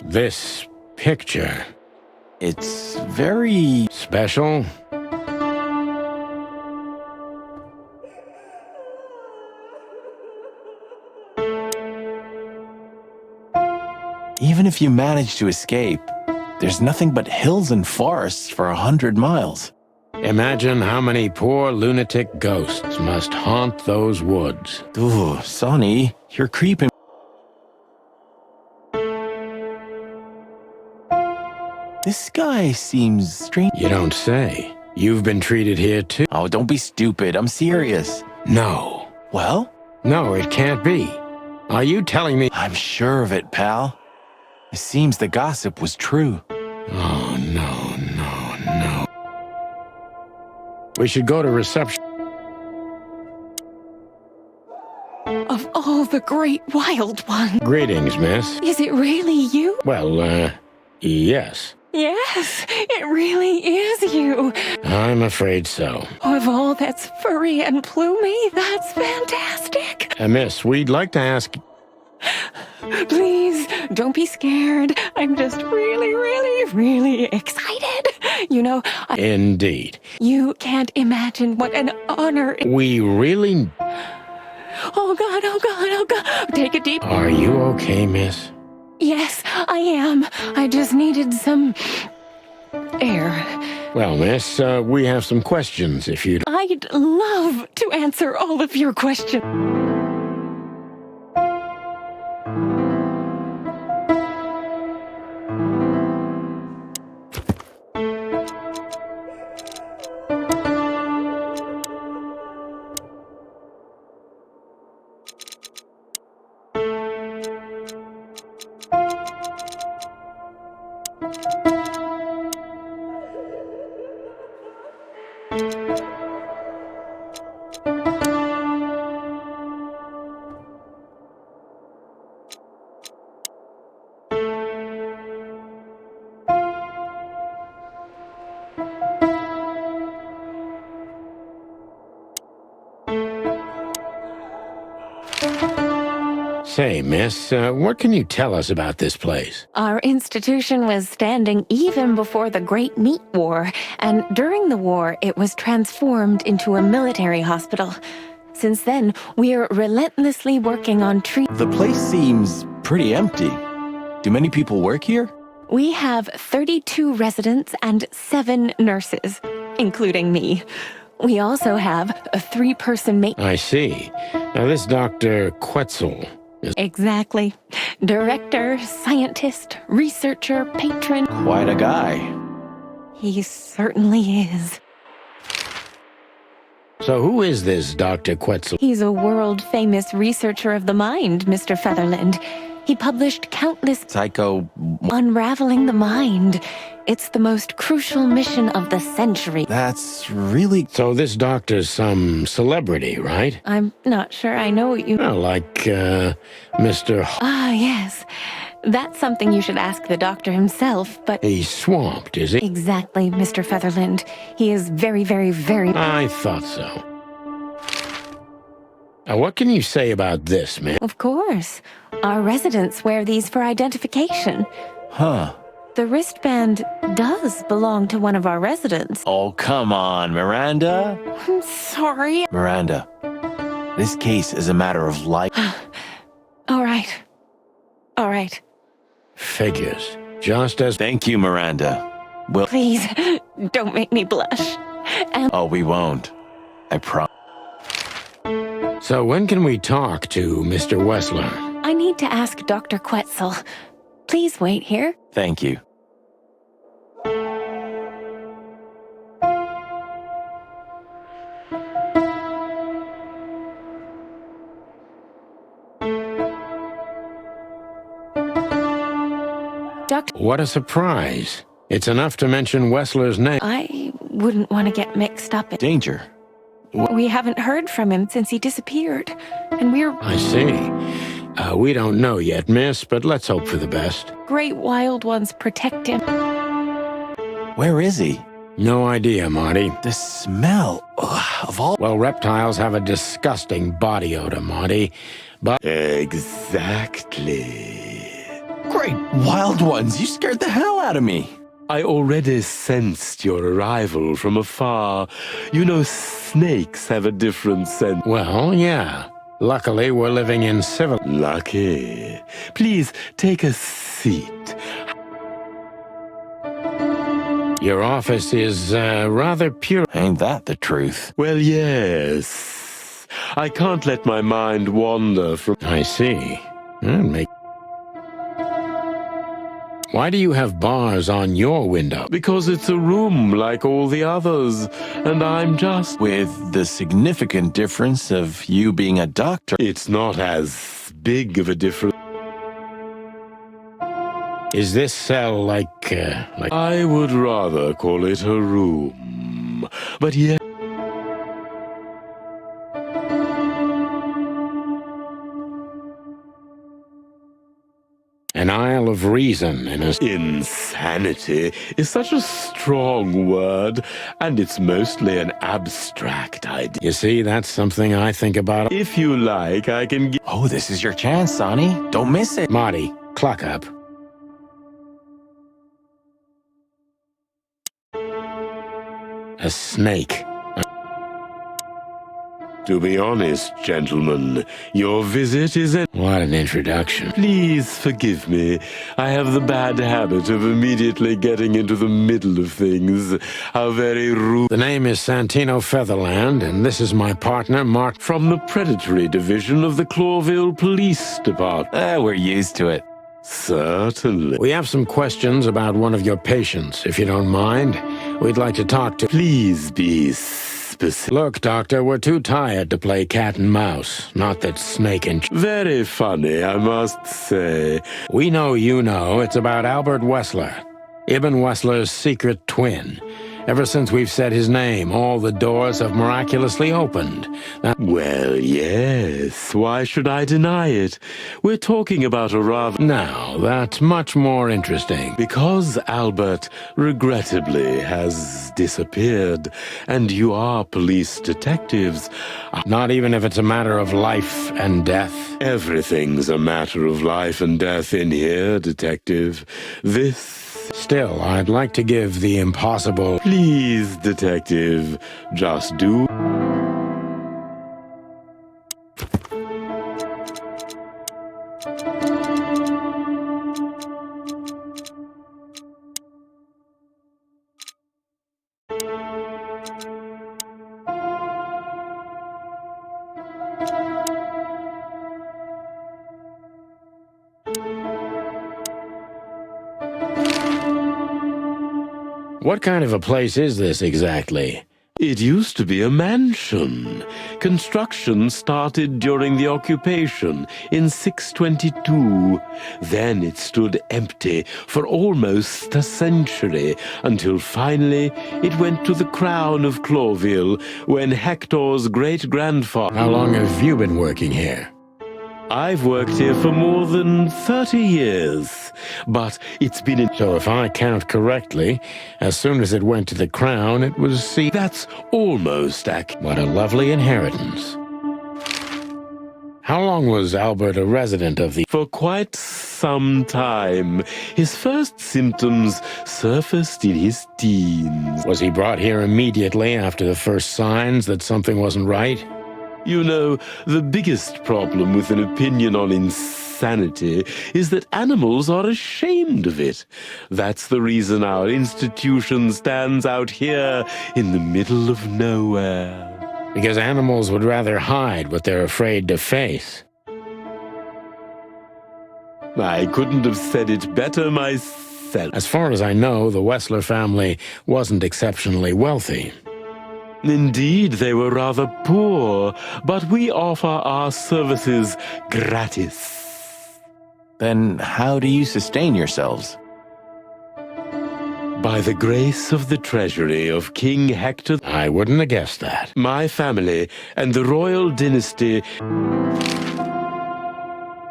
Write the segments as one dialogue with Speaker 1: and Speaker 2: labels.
Speaker 1: this picture.
Speaker 2: It's very
Speaker 1: Special?
Speaker 2: Even if you manage to escape, there's nothing but hills and forests for 100 miles.
Speaker 1: Imagine how many poor lunatic ghosts must haunt those woods.
Speaker 2: Ooh, Sonny, you're creeping. This guy seems strange.
Speaker 1: You don't say. You've been treated here too?
Speaker 2: Oh, don't be stupid. I'm serious.
Speaker 1: No.
Speaker 2: Well,
Speaker 1: No, it can't be. Are you telling me?
Speaker 2: I'm sure of it, pal. It seems the gossip was true.
Speaker 1: Oh, no, no, no. We should go to reception.
Speaker 3: Of all the great wild ones.
Speaker 1: Greetings, miss.
Speaker 3: Is it really you?
Speaker 1: Well, yes.
Speaker 3: Yes, it really is you.
Speaker 1: I'm afraid so.
Speaker 3: Of all that's furry and plumy, that's fantastic.
Speaker 1: Miss, we'd like to ask...
Speaker 3: Please, don't be scared. I'm just really excited. You know,
Speaker 1: Indeed.
Speaker 3: you can't imagine what an honor.
Speaker 1: We really...
Speaker 3: Oh God. Take a deep...
Speaker 1: Are you okay, miss?
Speaker 3: Yes, I am. I just needed some air.
Speaker 1: Well, miss, we have some questions if you'd...
Speaker 3: I'd love to answer all of your questions.
Speaker 1: Say, miss, what can you tell us about this place?
Speaker 3: Our institution was standing even before the Great Meat War, and during the war, it was transformed into a military hospital. Since then, we're relentlessly working on
Speaker 2: The place seems pretty empty. Do many people work here?
Speaker 3: We have 32 residents and 7 nurses, including me. We also have a 3-person
Speaker 1: I see. Now, this Dr. Quetzal is...
Speaker 3: Exactly. Director, scientist, researcher, patron.
Speaker 2: Quite a guy.
Speaker 3: He certainly is.
Speaker 1: So who is this Dr. Quetzal?
Speaker 3: He's a world-famous researcher of the mind, Mr. Featherland. He published countless
Speaker 2: Psycho...
Speaker 3: Unraveling the Mind. It's the most crucial mission of the century.
Speaker 2: That's really...
Speaker 1: So this doctor's some celebrity, right?
Speaker 3: I'm not sure I know what you...
Speaker 1: Well, like, Mr.
Speaker 3: Ah, yes. That's something you should ask the doctor himself, but...
Speaker 1: He's swamped, is he?
Speaker 3: Exactly, Mr. Featherland. He is very...
Speaker 1: I thought so. Now, what can you say about this, man?
Speaker 3: Of course. Our residents wear these for identification.
Speaker 2: Huh.
Speaker 3: The wristband does belong to one of our residents.
Speaker 2: Oh, come on, Miranda.
Speaker 3: I'm sorry.
Speaker 2: Miranda, this case is a matter of life.
Speaker 3: All right.
Speaker 1: Figures. Just as...
Speaker 2: Thank you, Miranda. Well...
Speaker 3: Please, don't make me blush. And
Speaker 2: Oh, we won't. I promise.
Speaker 1: So when can we talk to Mr. Wessler?
Speaker 3: I need to ask Dr. Quetzal. Please wait here.
Speaker 2: Thank you.
Speaker 3: Doctor,
Speaker 1: What a surprise. It's enough to mention Wessler's name.
Speaker 3: I wouldn't want to get mixed up in...
Speaker 2: Danger.
Speaker 3: We haven't heard from him since he disappeared. And we're
Speaker 1: I see. We don't know yet, miss, but let's hope for the best.
Speaker 3: great wild ones protect him.
Speaker 2: Where is he?
Speaker 1: No idea, Marty.
Speaker 2: The smell of all...
Speaker 1: Well, reptiles have a disgusting body odor, Marty. But...
Speaker 2: Exactly. great wild ones! You scared the hell out of me!
Speaker 4: I already sensed your arrival from afar. You know, snakes have a different sense.
Speaker 1: Well, yeah. Luckily, we're living in civil...
Speaker 4: Lucky. Please, take a seat.
Speaker 1: Your office is, rather pure.
Speaker 2: Ain't that the truth?
Speaker 4: Well, yes. I can't let my mind wander from...
Speaker 1: I see. Why do you have bars on your window?
Speaker 4: Because it's a room like all the others, and I'm just...
Speaker 2: With the significant difference of you being a doctor.
Speaker 4: It's not as big of a difference.
Speaker 1: Is this cell like...
Speaker 4: I would rather call it a room. But yeah...
Speaker 1: An Isle of Reason in a...
Speaker 4: Insanity is such a strong word, and it's mostly an abstract idea.
Speaker 1: You see, that's something I think about.
Speaker 4: If you like, I can give...
Speaker 2: Oh, this is your chance, Sonny. Don't miss it.
Speaker 1: Marty, clock up. A snake.
Speaker 4: To be honest, gentlemen, your visit is an...
Speaker 1: What an introduction.
Speaker 4: Please forgive me. I have the bad habit of immediately getting into the middle of things. How very rude.
Speaker 1: The name is Santino Featherland, and this is my partner, Mark...
Speaker 4: From the Predatory Division of the Clawville Police Department.
Speaker 2: We're used to it.
Speaker 4: Certainly.
Speaker 1: We have some questions about one of your patients, if you don't mind. We'd like to talk to...
Speaker 4: Please be specific.
Speaker 1: Look, Doctor, we're too tired to play cat and mouse. Not that snake and...
Speaker 4: Very funny, I must say.
Speaker 1: We know you know. It's about Albert Wessler, Ibn Wessler's secret twin. Ever since we've said his name, all the doors have miraculously opened.
Speaker 4: Well, yes. Why should I deny it? We're talking about a rather...
Speaker 1: Now, that's much more interesting.
Speaker 4: Because Albert, regrettably, has disappeared, and you are police detectives...
Speaker 1: Not even if it's a matter of life and death.
Speaker 4: Everything's a matter of life and death in here, detective. This...
Speaker 1: Still, I'd like to give the impossible...
Speaker 4: Please, detective, just do...
Speaker 1: What kind of a place is this exactly?
Speaker 4: It used to be a mansion. Construction started during the occupation in 622. Then it stood empty for almost a century, until finally it went to the crown of Clawville when Hector's great-grandfather...
Speaker 1: How long have you been working here?
Speaker 4: I've worked here for more than 30 years, but it's been in...
Speaker 1: So if I count correctly, as soon as it went to the crown, it was...
Speaker 4: That's almost accurate.
Speaker 1: What a lovely inheritance. How long was Albert a resident of the...
Speaker 4: For quite some time. His first symptoms surfaced in his teens.
Speaker 1: Was he brought here immediately after the first signs that something wasn't right?
Speaker 4: You know, the biggest problem with an opinion on insanity is that animals are ashamed of it. That's the reason our institution stands out here in the middle of nowhere.
Speaker 1: Because animals would rather hide what they're afraid to face.
Speaker 4: I couldn't have said it better myself.
Speaker 1: As far as I know, the Wessler family wasn't exceptionally wealthy.
Speaker 4: Indeed, they were rather poor, but we offer our services gratis.
Speaker 2: Then how do you sustain yourselves?
Speaker 4: By the grace of the treasury of King Hector...
Speaker 1: I wouldn't have guessed that.
Speaker 4: My family and the royal dynasty...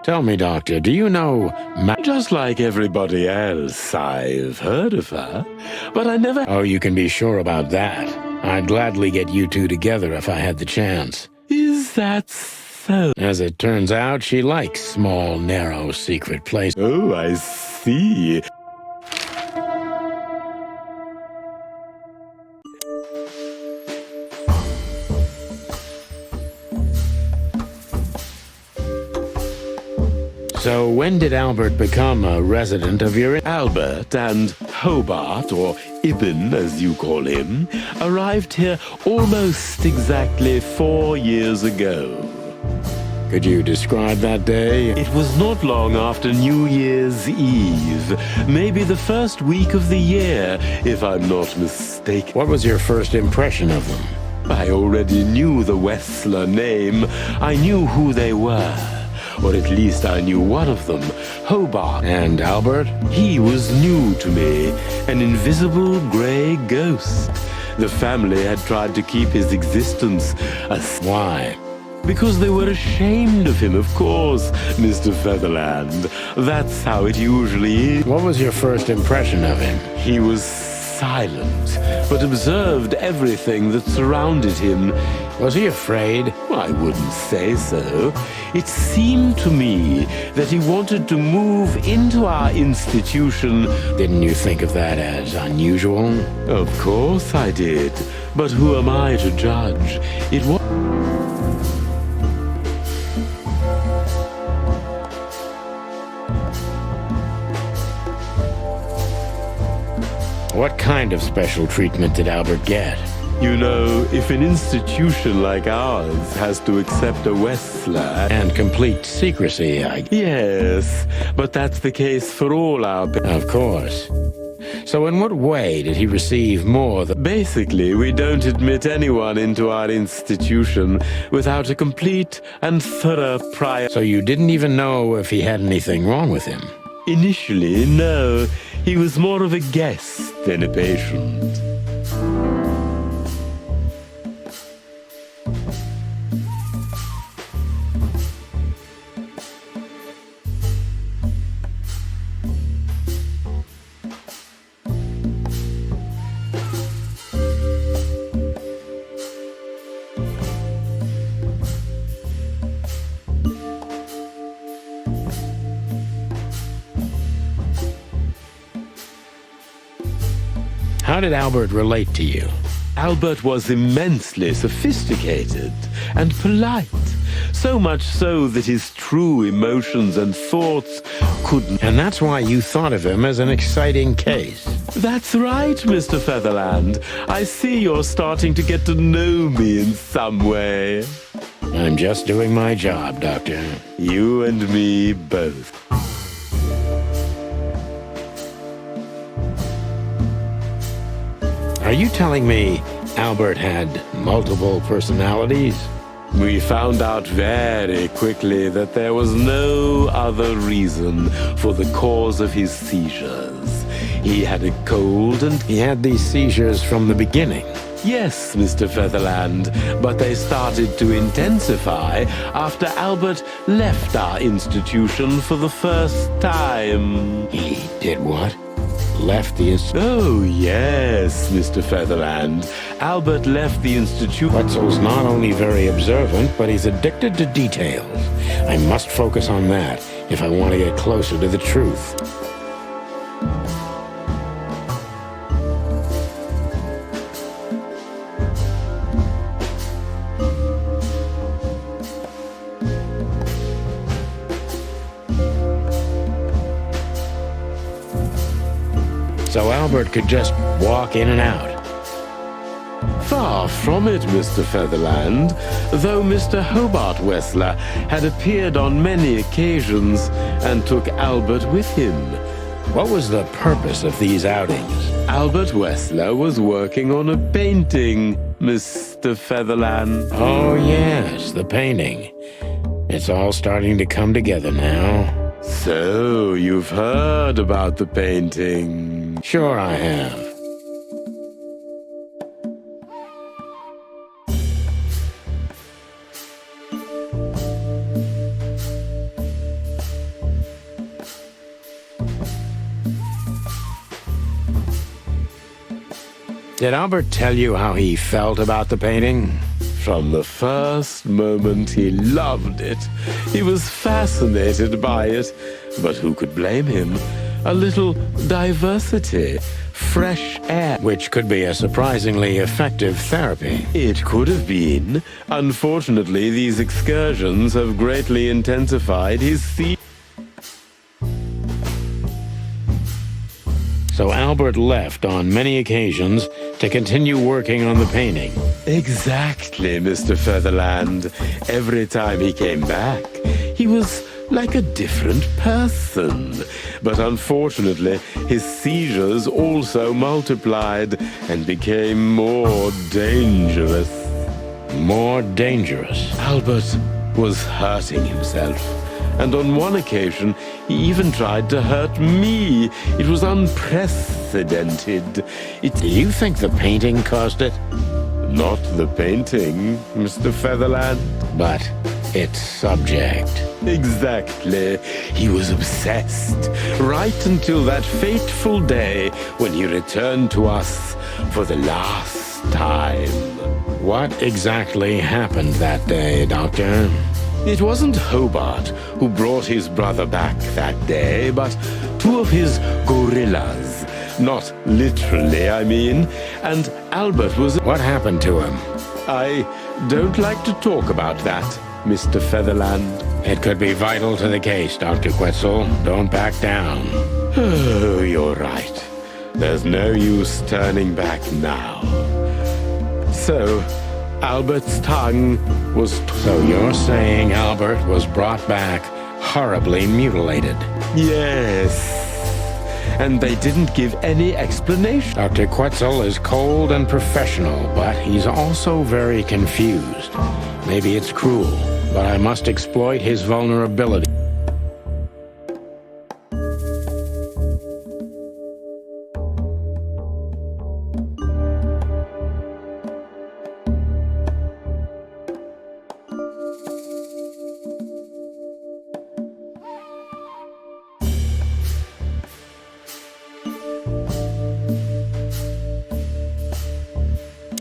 Speaker 1: Tell me, Doctor, do you know...
Speaker 4: Just like everybody else, I've heard of her, but I never...
Speaker 1: Oh, you can be sure about that. I'd gladly get you two together if I had the chance.
Speaker 4: Is that so.
Speaker 1: As it turns out, she likes small, narrow, secret places.
Speaker 4: Oh, I see.
Speaker 1: So when did Albert become a resident of your...
Speaker 4: Albert and Hobart, or Ibn as you call him, arrived here almost exactly 4 years ago.
Speaker 1: Could you describe that day?
Speaker 4: It was not long after New Year's Eve, maybe the first week of the year, if I'm not mistaken.
Speaker 1: What was your first impression of them?
Speaker 4: I already knew the Wessler name. I knew who they were. Or at least I knew one of them, Hobart.
Speaker 1: And Albert?
Speaker 4: He was new to me, an invisible gray ghost. The family had tried to keep his existence a...
Speaker 1: Why?
Speaker 4: Because they were ashamed of him, of course, Mr. Featherland. That's how it usually is.
Speaker 1: What was your first impression of him?
Speaker 4: He was silent, but observed everything that surrounded him.
Speaker 1: Was he afraid?
Speaker 4: I wouldn't say so. It seemed to me that he wanted to move into our institution.
Speaker 1: Didn't you think of that as unusual?
Speaker 4: Of course I did. But who am I to judge? It was...
Speaker 1: What kind of special treatment did Albert get?
Speaker 4: You know, if an institution like ours has to accept a Wessler...
Speaker 1: And complete secrecy,
Speaker 4: Yes, but that's the case for all our...
Speaker 1: Of course. So in what way did he receive more than...
Speaker 4: Basically, we don't admit anyone into our institution without a complete and thorough prior...
Speaker 1: So you didn't even know if he had anything wrong with him?
Speaker 4: Initially, no. He was more of a guest than a patient.
Speaker 1: How did Albert relate to you?
Speaker 4: Albert was immensely sophisticated and polite, so much so that his true emotions and thoughts couldn't...
Speaker 1: And that's why you thought of him as an exciting case.
Speaker 4: That's right, Mr. Featherland. I see you're starting to get to know me in some way.
Speaker 1: I'm just doing my job, Doctor.
Speaker 4: You and me both.
Speaker 1: Are you telling me Albert had multiple personalities?
Speaker 4: We found out very quickly that there was no other reason for the cause of his seizures. He had a cold and...
Speaker 1: He had these seizures from the beginning.
Speaker 4: Yes, Mr. Featherland, but they started to intensify after Albert left our institution for the first time.
Speaker 1: He did what? Left the institution?
Speaker 4: Oh, yes, Mr. Featherland. Albert left the institution.
Speaker 1: Wetzel's not only very observant, but he's addicted to details. I must focus on that if I want to get closer to the truth. So Albert could just walk in and out.
Speaker 4: Far from it, Mr. Featherland, though Mr. Hobart Wessler had appeared on many occasions and took Albert with him.
Speaker 1: What was the purpose of these outings?
Speaker 4: Albert Wessler was working on a painting, Mr. Featherland.
Speaker 1: Oh, yes, the painting. It's all starting to come together now.
Speaker 4: So, you've heard about the painting?
Speaker 1: Sure I have.
Speaker 4: Did Albert tell you how he felt about the painting? From the first moment he loved it. He was fascinated by it. But who could blame him? A little diversity, fresh air.
Speaker 1: Which could be a surprisingly effective therapy.
Speaker 4: It could have been. Unfortunately, these excursions have greatly intensified his
Speaker 1: So Albert left on many occasions to continue working on the painting.
Speaker 4: Exactly, Mr. Featherland. Every time he came back, he was like a different person. But unfortunately, his seizures also multiplied and became more dangerous.
Speaker 1: More dangerous.
Speaker 4: Albert was hurting himself. And on one occasion, he even tried to hurt me. It was unprecedented.
Speaker 1: Do you think the painting caused it?
Speaker 4: Not the painting, Mr. Featherland.
Speaker 1: But its subject.
Speaker 4: Exactly. He was obsessed. Right until that fateful day when he returned to us for the last time.
Speaker 1: What exactly happened that day, Doctor?
Speaker 4: It wasn't Hobart who brought his brother back that day, but two of his gorillas. Not literally, I mean. And Albert was...
Speaker 1: What happened to him?
Speaker 4: I don't like to talk about that, Mr. Featherland.
Speaker 1: It could be vital to the case, Dr. Quetzal. Don't back down.
Speaker 4: Oh, you're right. There's no use turning back now. So, Albert's tongue was...
Speaker 1: So you're saying Albert was brought back horribly mutilated?
Speaker 4: Yes. And they didn't give any explanation.
Speaker 1: Dr. Quetzal is cold and professional, but he's also very confused. Maybe it's cruel, but I must exploit his vulnerability.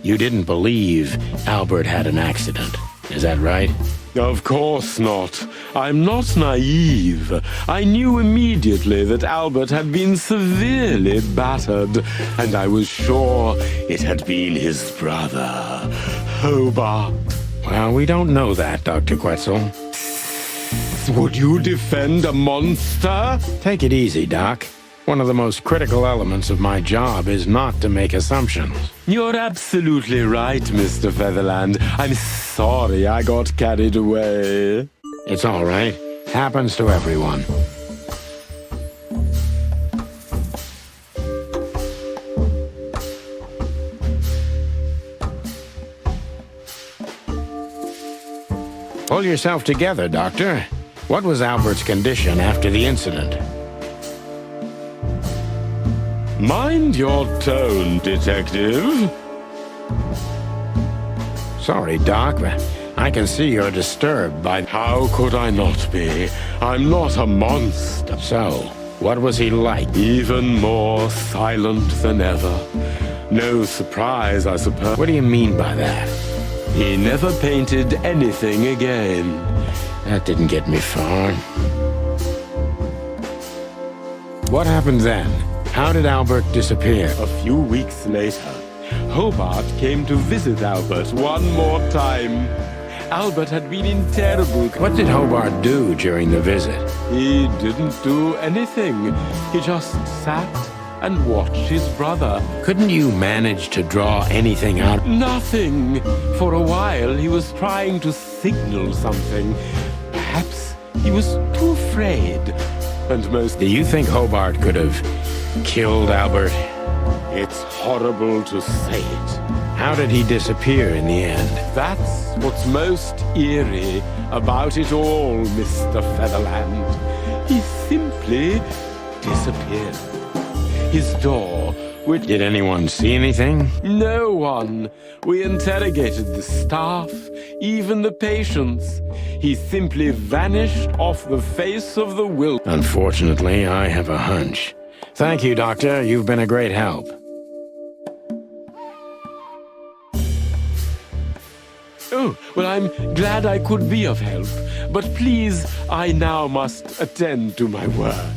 Speaker 1: You didn't believe Albert had an accident, is that right?
Speaker 4: Of course not. I'm not naive. I knew immediately that Albert had been severely battered, and I was sure it had been his brother, Hobart.
Speaker 1: Well, we don't know that, Dr. Quetzal.
Speaker 4: Would you defend a monster?
Speaker 1: Take it easy, Doc. One of the most critical elements of my job is not to make assumptions.
Speaker 4: You're absolutely right, Mr. Featherland. I'm sorry I got carried away.
Speaker 1: It's all right. Happens to everyone. Pull yourself together, Doctor. What was Albert's condition after the incident?
Speaker 4: Mind your tone, detective.
Speaker 1: Sorry, Doc, but I can see you're disturbed by...
Speaker 4: How could I not be? I'm not a monster.
Speaker 1: So, what was he like?
Speaker 4: Even more silent than ever. No surprise, I suppose.
Speaker 1: What do you mean by that?
Speaker 4: He never painted anything again.
Speaker 1: That didn't get me far. What happened then? How did Albert disappear?
Speaker 4: A few weeks later, Hobart came to visit Albert one more time. Albert had been in terrible...
Speaker 1: What did Hobart do during the visit?
Speaker 4: He didn't do anything. He just sat and watched his brother.
Speaker 1: Couldn't you manage to draw anything out?
Speaker 4: Nothing. For a while, he was trying to signal something. Perhaps he was too afraid. And most...
Speaker 1: Do you think Hobart could have killed Albert?
Speaker 4: It's horrible to say it.
Speaker 1: How did he disappear in the end?
Speaker 4: That's what's most eerie about it all, Mr. Featherland. He simply disappeared. His door, which...
Speaker 1: Did anyone see anything?
Speaker 4: No one. We interrogated the staff, even the patients. He simply vanished off the face of the wilderness.
Speaker 1: Unfortunately, I have a hunch. Thank you, Doctor. You've been a great help.
Speaker 4: Oh, well, I'm glad I could be of help. But please, I now must attend to my work.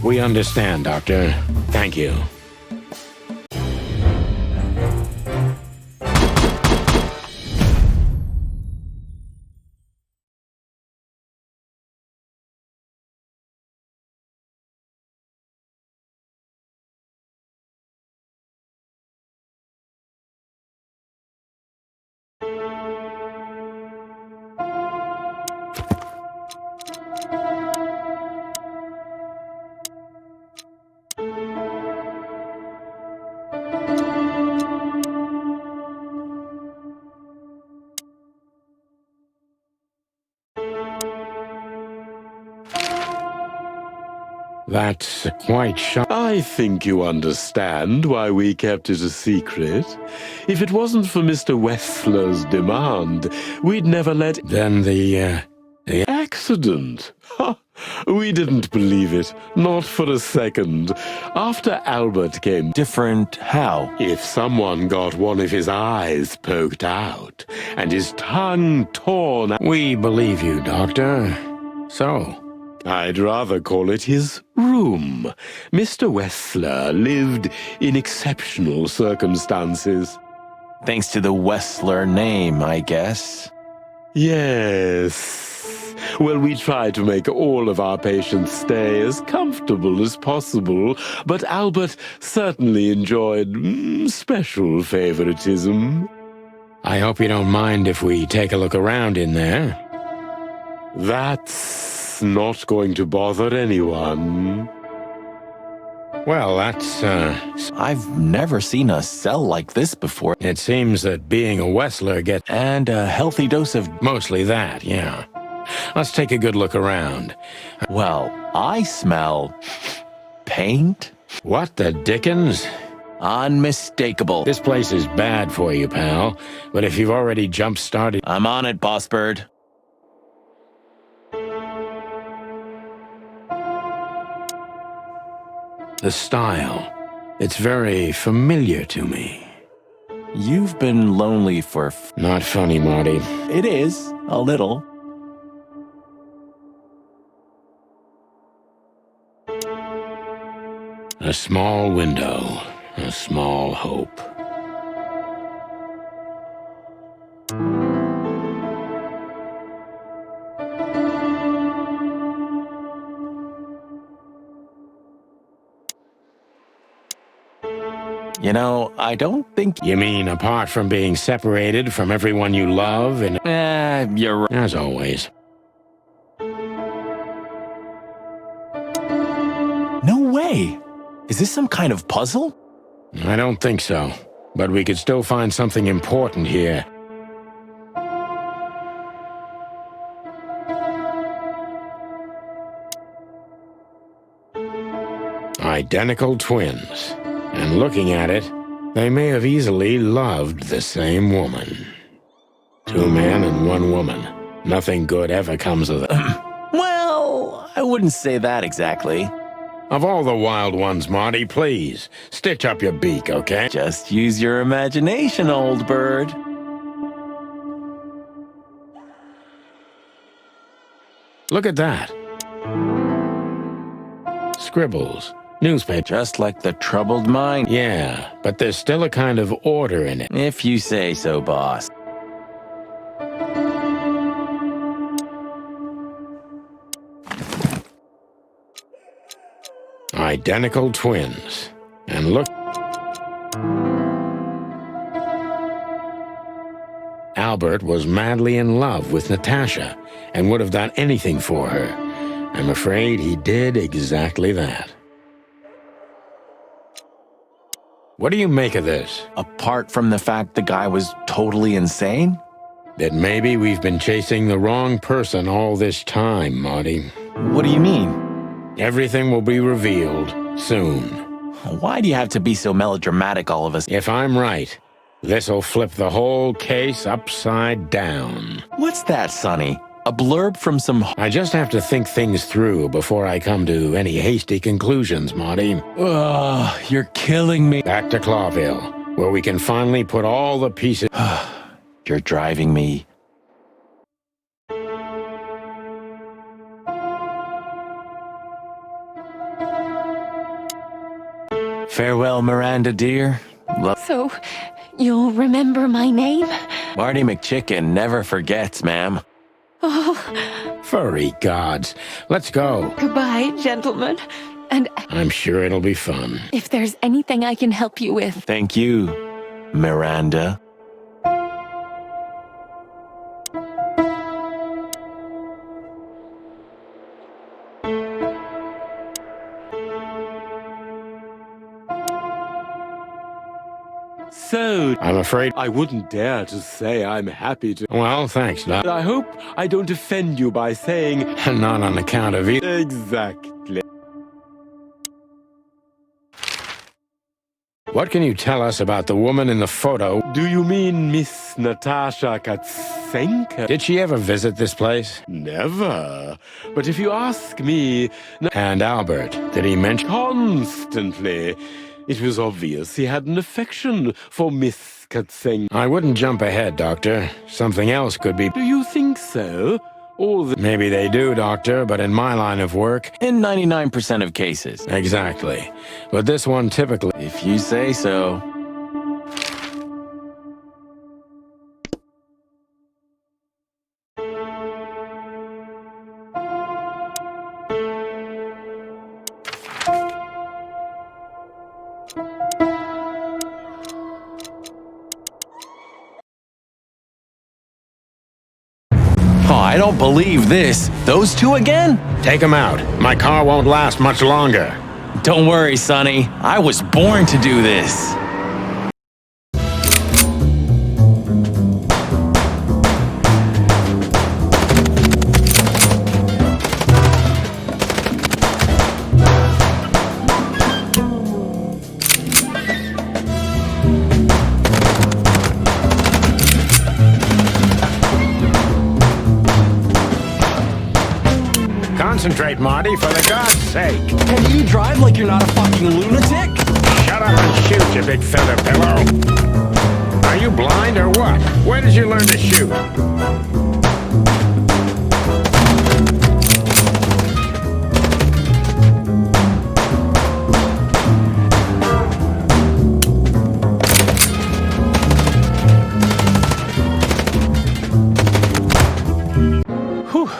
Speaker 1: We understand, Doctor. Thank you. That's quite shocking.
Speaker 4: I think you understand why we kept it a secret. If it wasn't for Mr. Wessler's demand, we'd never let...
Speaker 1: Then the
Speaker 4: Accident? Ha! We didn't believe it, not for a second. After Albert came...
Speaker 2: Different how?
Speaker 4: If someone got one of his eyes poked out, and his tongue torn out...
Speaker 1: We believe you, Doctor. So,
Speaker 4: I'd rather call it his room. Mr. Wessler lived in exceptional circumstances.
Speaker 2: Thanks to the Wessler name, I guess.
Speaker 4: Yes. Well, we try to make all of our patients stay as comfortable as possible, but Albert certainly enjoyed special favoritism.
Speaker 1: I hope you don't mind if we take a look around in there.
Speaker 4: That's not going to bother anyone.
Speaker 1: Well, that's,
Speaker 2: I've never seen a cell like this before.
Speaker 1: it seems that being a Wessler gets
Speaker 2: And a healthy dose of...
Speaker 1: mostly that, yeah. Let's take a good look around.
Speaker 2: Well, I smell... paint?
Speaker 1: What the dickens?
Speaker 2: Unmistakable.
Speaker 1: This place is bad for you, pal. But if you've already jump-started...
Speaker 2: I'm on it, Boss Bird.
Speaker 1: The style. It's very familiar to me.
Speaker 2: You've been lonely for...
Speaker 1: Not funny, Marty.
Speaker 2: It is, a little.
Speaker 1: A small window, a small hope.
Speaker 2: You know, I don't think...
Speaker 1: You mean apart from being separated from everyone you love and...
Speaker 2: you're right.
Speaker 1: As always.
Speaker 2: No way! Is this some kind of puzzle?
Speaker 1: I don't think so. But we could still find something important here. Identical twins. And looking at it, they may have easily loved the same woman. 2 men and 1 woman. Nothing good ever comes of it.
Speaker 2: Well, I wouldn't say that exactly.
Speaker 1: Of all the wild ones, Marty, please, stitch up your beak, okay?
Speaker 2: Just use your imagination, old bird.
Speaker 1: Look at that. Scribbles. Newspaper.
Speaker 2: Just like the troubled mind.
Speaker 1: Yeah, but there's still a kind of order in it.
Speaker 2: If you say so, boss.
Speaker 1: Identical twins. And look... Albert was madly in love with Natasha and would have done anything for her. I'm afraid he did exactly that. What do you make of this?
Speaker 2: Apart from the fact the guy was totally insane?
Speaker 1: That maybe we've been chasing the wrong person all this time, Marty.
Speaker 2: What do you mean?
Speaker 1: Everything will be revealed soon.
Speaker 2: Why do you have to be so melodramatic all of us?
Speaker 1: If I'm right, this'll flip the whole case upside down.
Speaker 2: What's that, Sonny? A blurb from some...
Speaker 1: I just have to think things through before I come to any hasty conclusions, Marty.
Speaker 2: Ugh, you're killing me.
Speaker 1: Back to Clawville, where we can finally put all the pieces...
Speaker 2: You're driving me Farewell, Miranda, dear.
Speaker 3: So, you'll remember my name?
Speaker 2: Marty McChicken never forgets, ma'am.
Speaker 3: Oh,
Speaker 1: Furry gods. Let's go.
Speaker 3: goodbye, gentlemen. And
Speaker 1: I'm sure it'll be fun.
Speaker 3: if there's anything I can help you with,
Speaker 2: Thank you, Miranda.
Speaker 4: So,
Speaker 1: I'm afraid...
Speaker 4: I wouldn't dare to say I'm happy to.
Speaker 1: Well, thanks, Doc.
Speaker 4: I hope I don't offend you by saying
Speaker 1: Not on account of you.
Speaker 4: exactly.
Speaker 1: What can you tell us about the woman in the photo?
Speaker 4: Do you mean Miss Natasha Katsenka?
Speaker 1: Did she ever visit this place?
Speaker 4: Never. But if you ask me,
Speaker 1: And Albert, did he mention...
Speaker 4: constantly, it was obvious he had an affection for Miss Katsenka.
Speaker 1: I wouldn't jump ahead, Doctor. Something else could be...
Speaker 4: Do you think so? Or the...
Speaker 1: Maybe they do, Doctor, but in my line of work...
Speaker 2: In 99% of cases.
Speaker 1: Exactly. But this one typically...
Speaker 2: If you say so. Oh, I don't believe this. Those two again?
Speaker 1: Take him out. My car won't last much longer.
Speaker 2: Don't worry, Sonny. I was born to do this.
Speaker 1: Concentrate, Marty, for the God's sake.
Speaker 2: Can you drive like you're not a fucking lunatic?
Speaker 1: Shut up and shoot, you big feather pillow. Are you blind or what? Where did you learn to shoot?
Speaker 2: Whew.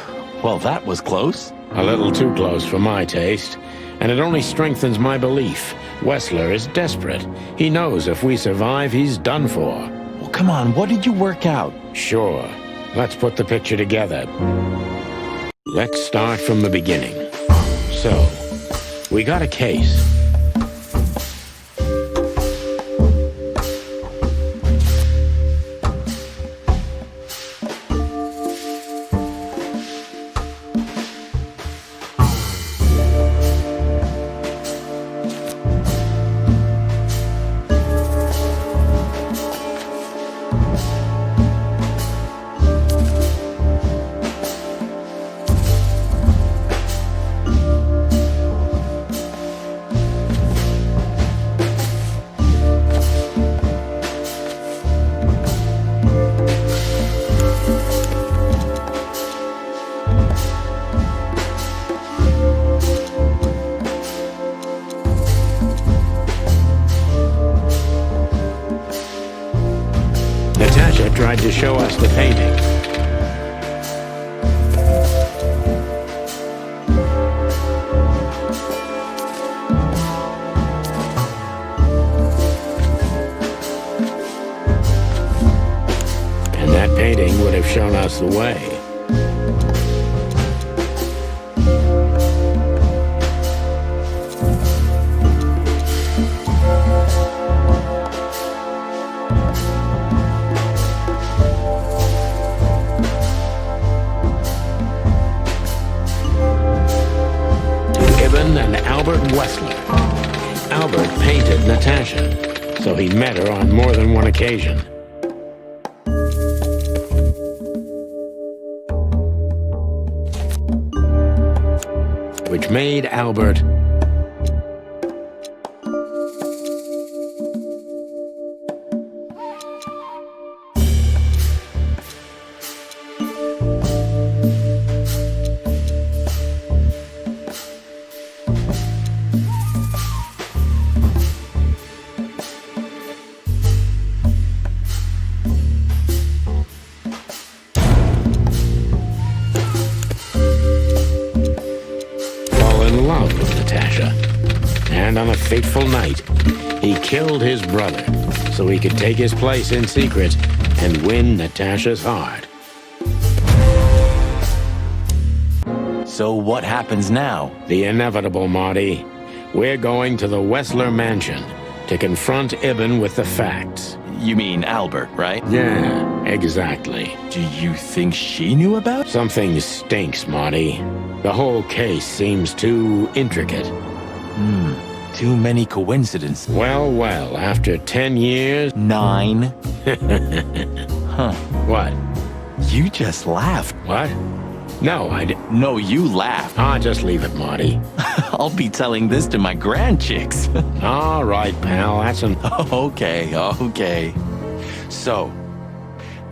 Speaker 2: Well, that was close.
Speaker 1: A little too close for my taste. And it only strengthens my belief. Wessler is desperate. He knows if we survive, he's done for.
Speaker 2: Well, come on, what did you work out?
Speaker 1: Sure. Let's put the picture together. Let's start from the beginning. So, we got a case. Natasha tried to show us the painting. And that painting would have shown us the way. And Albert Wessler. Albert painted Natasha, so he met her on more than one occasion. Which made Albert and on a fateful night, he killed his brother so he could take his place in secret and win Natasha's heart.
Speaker 2: So what happens now?
Speaker 1: The inevitable, Marty. We're going to the Wessler mansion to confront Ibn with the facts.
Speaker 2: You mean Albert, right?
Speaker 1: Yeah, exactly.
Speaker 2: Do you think she knew about it?
Speaker 1: Something stinks, Marty. The whole case seems too intricate.
Speaker 2: Too many coincidences.
Speaker 1: Well, after 10 years...
Speaker 2: 9.
Speaker 1: What?
Speaker 2: You just laughed.
Speaker 1: What? No, I didn't.
Speaker 2: No, you laughed.
Speaker 1: Just leave it, Marty.
Speaker 2: I'll be telling this to my grandchicks.
Speaker 1: All right, pal, that's an...
Speaker 2: Okay. So,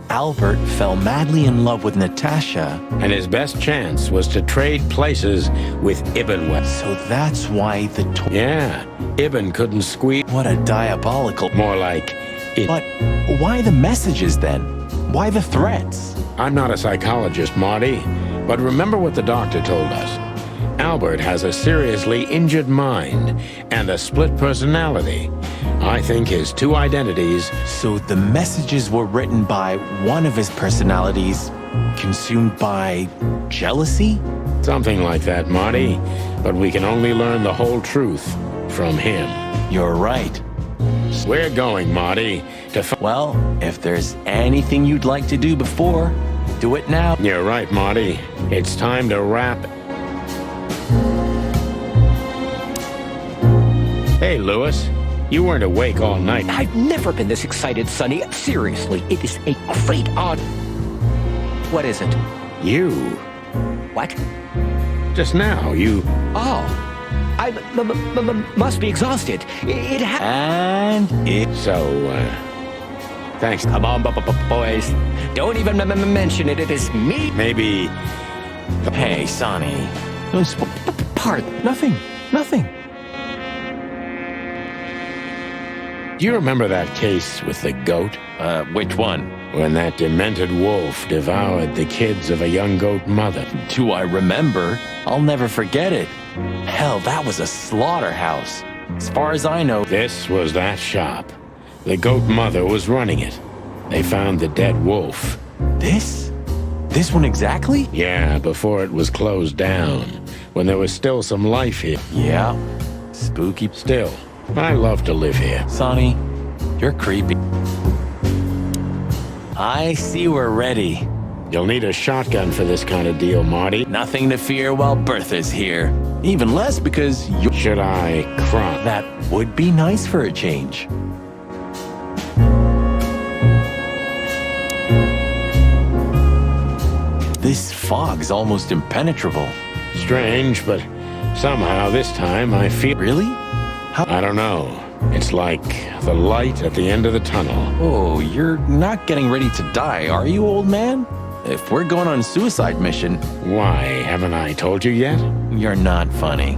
Speaker 2: Albert fell madly in love with Natasha.
Speaker 1: And his best chance was to trade places with Ibn West.
Speaker 2: So that's why the...
Speaker 1: Yeah, Ibn couldn't squeeze...
Speaker 2: What a diabolical...
Speaker 1: More like...
Speaker 2: But why the messages then? Why the threats?
Speaker 1: I'm not a psychologist, Marty, but remember what the doctor told us. Albert has a seriously injured mind and a split personality. I think his two identities...
Speaker 2: So the messages were written by one of his personalities, consumed by jealousy?
Speaker 1: Something like that, Marty. But we can only learn the whole truth from him.
Speaker 2: You're right.
Speaker 1: We're going, Marty, to...
Speaker 2: Well, if there's anything you'd like to do before, do it now.
Speaker 1: You're right, Marty. It's time to wrap... Hey, Lewis. You weren't awake all night.
Speaker 5: I've never been this excited, Sonny. Seriously, it is a great honor. What is it?
Speaker 1: You.
Speaker 5: What?
Speaker 1: Just now, you...
Speaker 5: Oh. I must be exhausted. It
Speaker 2: And it...
Speaker 1: So, thanks.
Speaker 5: Come on, boys. Don't even mention it. It is me.
Speaker 1: Maybe...
Speaker 2: Hey, Sonny.
Speaker 5: Pardon.
Speaker 2: Nothing.
Speaker 1: Do you remember that case with the goat?
Speaker 2: Which one?
Speaker 1: When that demented wolf devoured the kids of a young goat mother.
Speaker 2: Do I remember? I'll never forget it. Hell, that was a slaughterhouse. As far as I know...
Speaker 1: This was that shop. The goat mother was running it. They found the dead wolf.
Speaker 2: This? This one exactly?
Speaker 1: Yeah, before it was closed down. When there was still some life here.
Speaker 2: Yeah. Spooky.
Speaker 1: Still, I love to live here.
Speaker 2: Sonny, you're creepy. I see we're ready.
Speaker 1: You'll need a shotgun for this kind of deal, Marty.
Speaker 2: Nothing to fear while Bertha's here. Even less because you...
Speaker 1: Should I cry?
Speaker 2: That would be nice for a change. This fog's almost impenetrable.
Speaker 1: Strange, but somehow this time I feel...
Speaker 2: Really?
Speaker 1: I don't know. It's like the light at the end of the tunnel.
Speaker 2: Oh, you're not getting ready to die, are you, old man? If we're going on a suicide mission...
Speaker 1: Why, haven't I told you yet?
Speaker 2: You're not funny.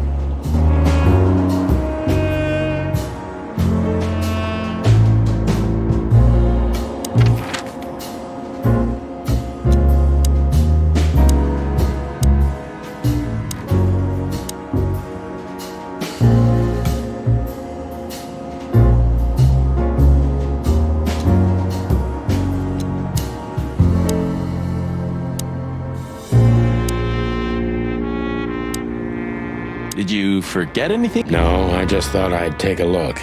Speaker 2: Did you forget anything?
Speaker 1: No, I just thought I'd take a look.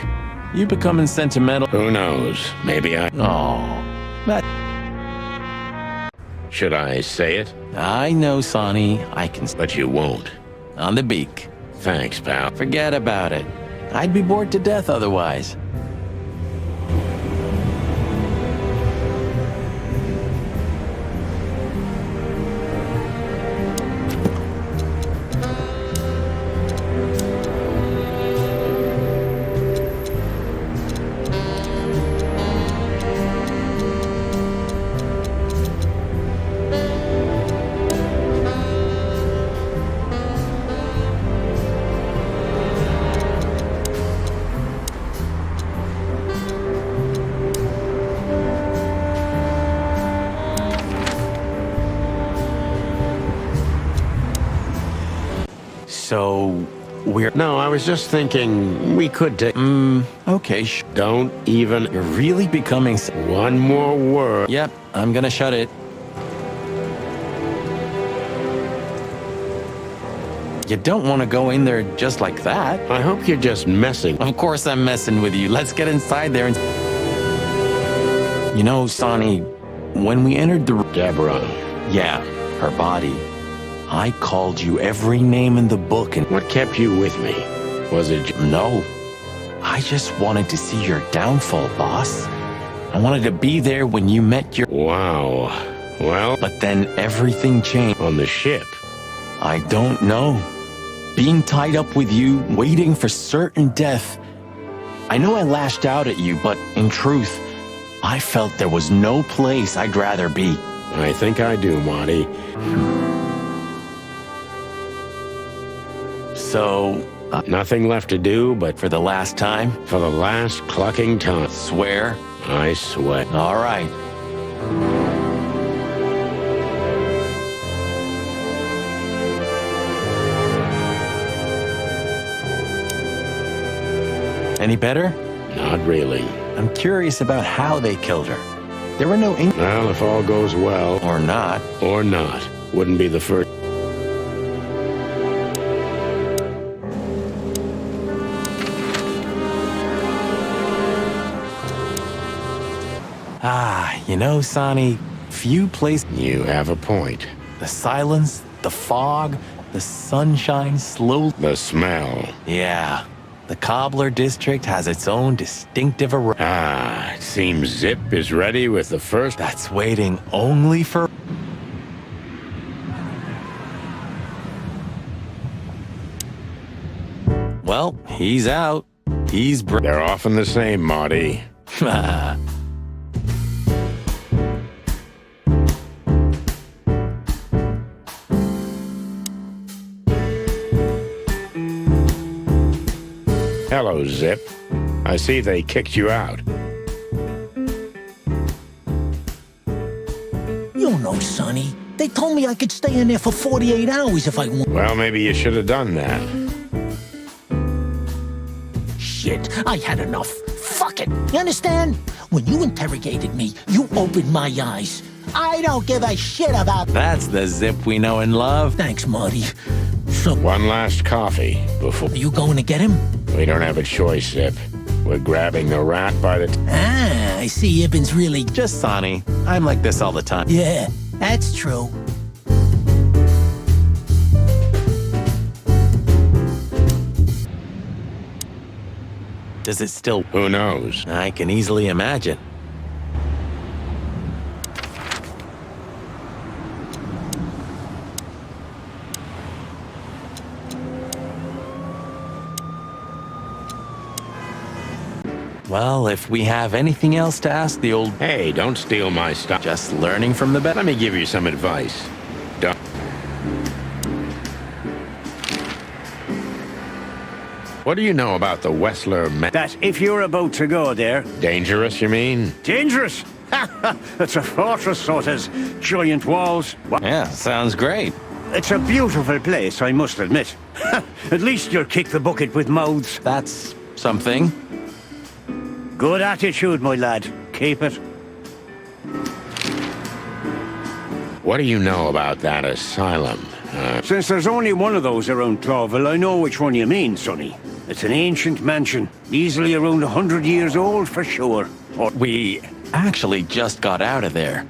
Speaker 2: You becoming sentimental?
Speaker 1: Who knows? Maybe I...
Speaker 2: Oh, that...
Speaker 1: Should I say it?
Speaker 2: I know, Sonny. I can...
Speaker 1: But you won't.
Speaker 2: On the beak.
Speaker 1: Thanks, pal.
Speaker 2: Forget about it. I'd be bored to death otherwise. So, we're...
Speaker 1: No, I was just thinking we could take...
Speaker 2: Okay,
Speaker 1: Don't even...
Speaker 2: You're really becoming...
Speaker 1: One more word.
Speaker 2: Yep, I'm gonna shut it. You don't want to go in there just like that.
Speaker 1: I hope you're just messing.
Speaker 2: Of course I'm messing with you. Let's get inside there and... You know, Sonny, when we entered the...
Speaker 1: Deborah.
Speaker 2: Yeah, her body. I called you every name in the book and...
Speaker 1: What kept you with me? Was it...
Speaker 2: No. I just wanted to see your downfall, boss. I wanted to be there when you met your...
Speaker 1: Wow. Well...
Speaker 2: But then everything changed.
Speaker 1: On the ship.
Speaker 2: I don't know. Being tied up with you, waiting for certain death. I know I lashed out at you, but in truth, I felt there was no place I'd rather be.
Speaker 1: I think I do, Marty.
Speaker 2: So...
Speaker 1: Nothing left to do but...
Speaker 2: For the last time?
Speaker 1: For the last clucking time.
Speaker 2: Swear?
Speaker 1: I swear.
Speaker 2: All right. Any better?
Speaker 1: Not really.
Speaker 2: I'm curious about how they killed her. There were no ink...
Speaker 1: Well, if all goes well...
Speaker 2: Or not.
Speaker 1: Or not. Wouldn't be the first...
Speaker 2: You know, Sonny, few places...
Speaker 1: You have a point.
Speaker 2: The silence, the fog, the sunshine slowly...
Speaker 1: The smell.
Speaker 2: Yeah. The Cobbler District has its own distinctive aroma.
Speaker 1: It seems Zip is ready with the first...
Speaker 2: That's waiting only for... Well, he's out. He's...
Speaker 1: They're often the same, Marty. Hello, Zip. I see they kicked you out.
Speaker 6: You know, Sonny, they told me I could stay in there for 48 hours if I want.
Speaker 1: Well, maybe you should have done that.
Speaker 6: Shit, I had enough. Fuck it. You understand? When you interrogated me, you opened my eyes. I don't give a shit about...
Speaker 2: That's the Zip we know and love.
Speaker 6: Thanks, Marty. So...
Speaker 1: One last coffee before...
Speaker 6: Are you going to get him?
Speaker 1: We don't have a choice, Zip. We're grabbing the rat by the...
Speaker 6: I see Ibben's really...
Speaker 2: Just Sonny. I'm like this all the time.
Speaker 6: Yeah, that's true.
Speaker 2: Does it still...
Speaker 1: Who knows?
Speaker 2: I can easily imagine. Well, if we have anything else to ask the old...
Speaker 1: Hey, don't steal my stuff.
Speaker 2: Just learning from the best.
Speaker 1: Let me give you some advice. Don't... What do you know about the Wessler man?
Speaker 7: That if you're about to go there...
Speaker 1: Dangerous, you mean?
Speaker 7: Dangerous? It's a fortress, so it has giant walls.
Speaker 2: Yeah, sounds great.
Speaker 7: It's a beautiful place, I must admit. At least you'll kick the bucket with mouths.
Speaker 2: That's something.
Speaker 7: Good attitude, my lad. Keep it.
Speaker 1: What do you know about that asylum?
Speaker 7: Since there's only one of those around Clawville, I know which one you mean, Sonny. It's an ancient mansion, easily around 100 years old for sure.
Speaker 2: We actually just got out of there.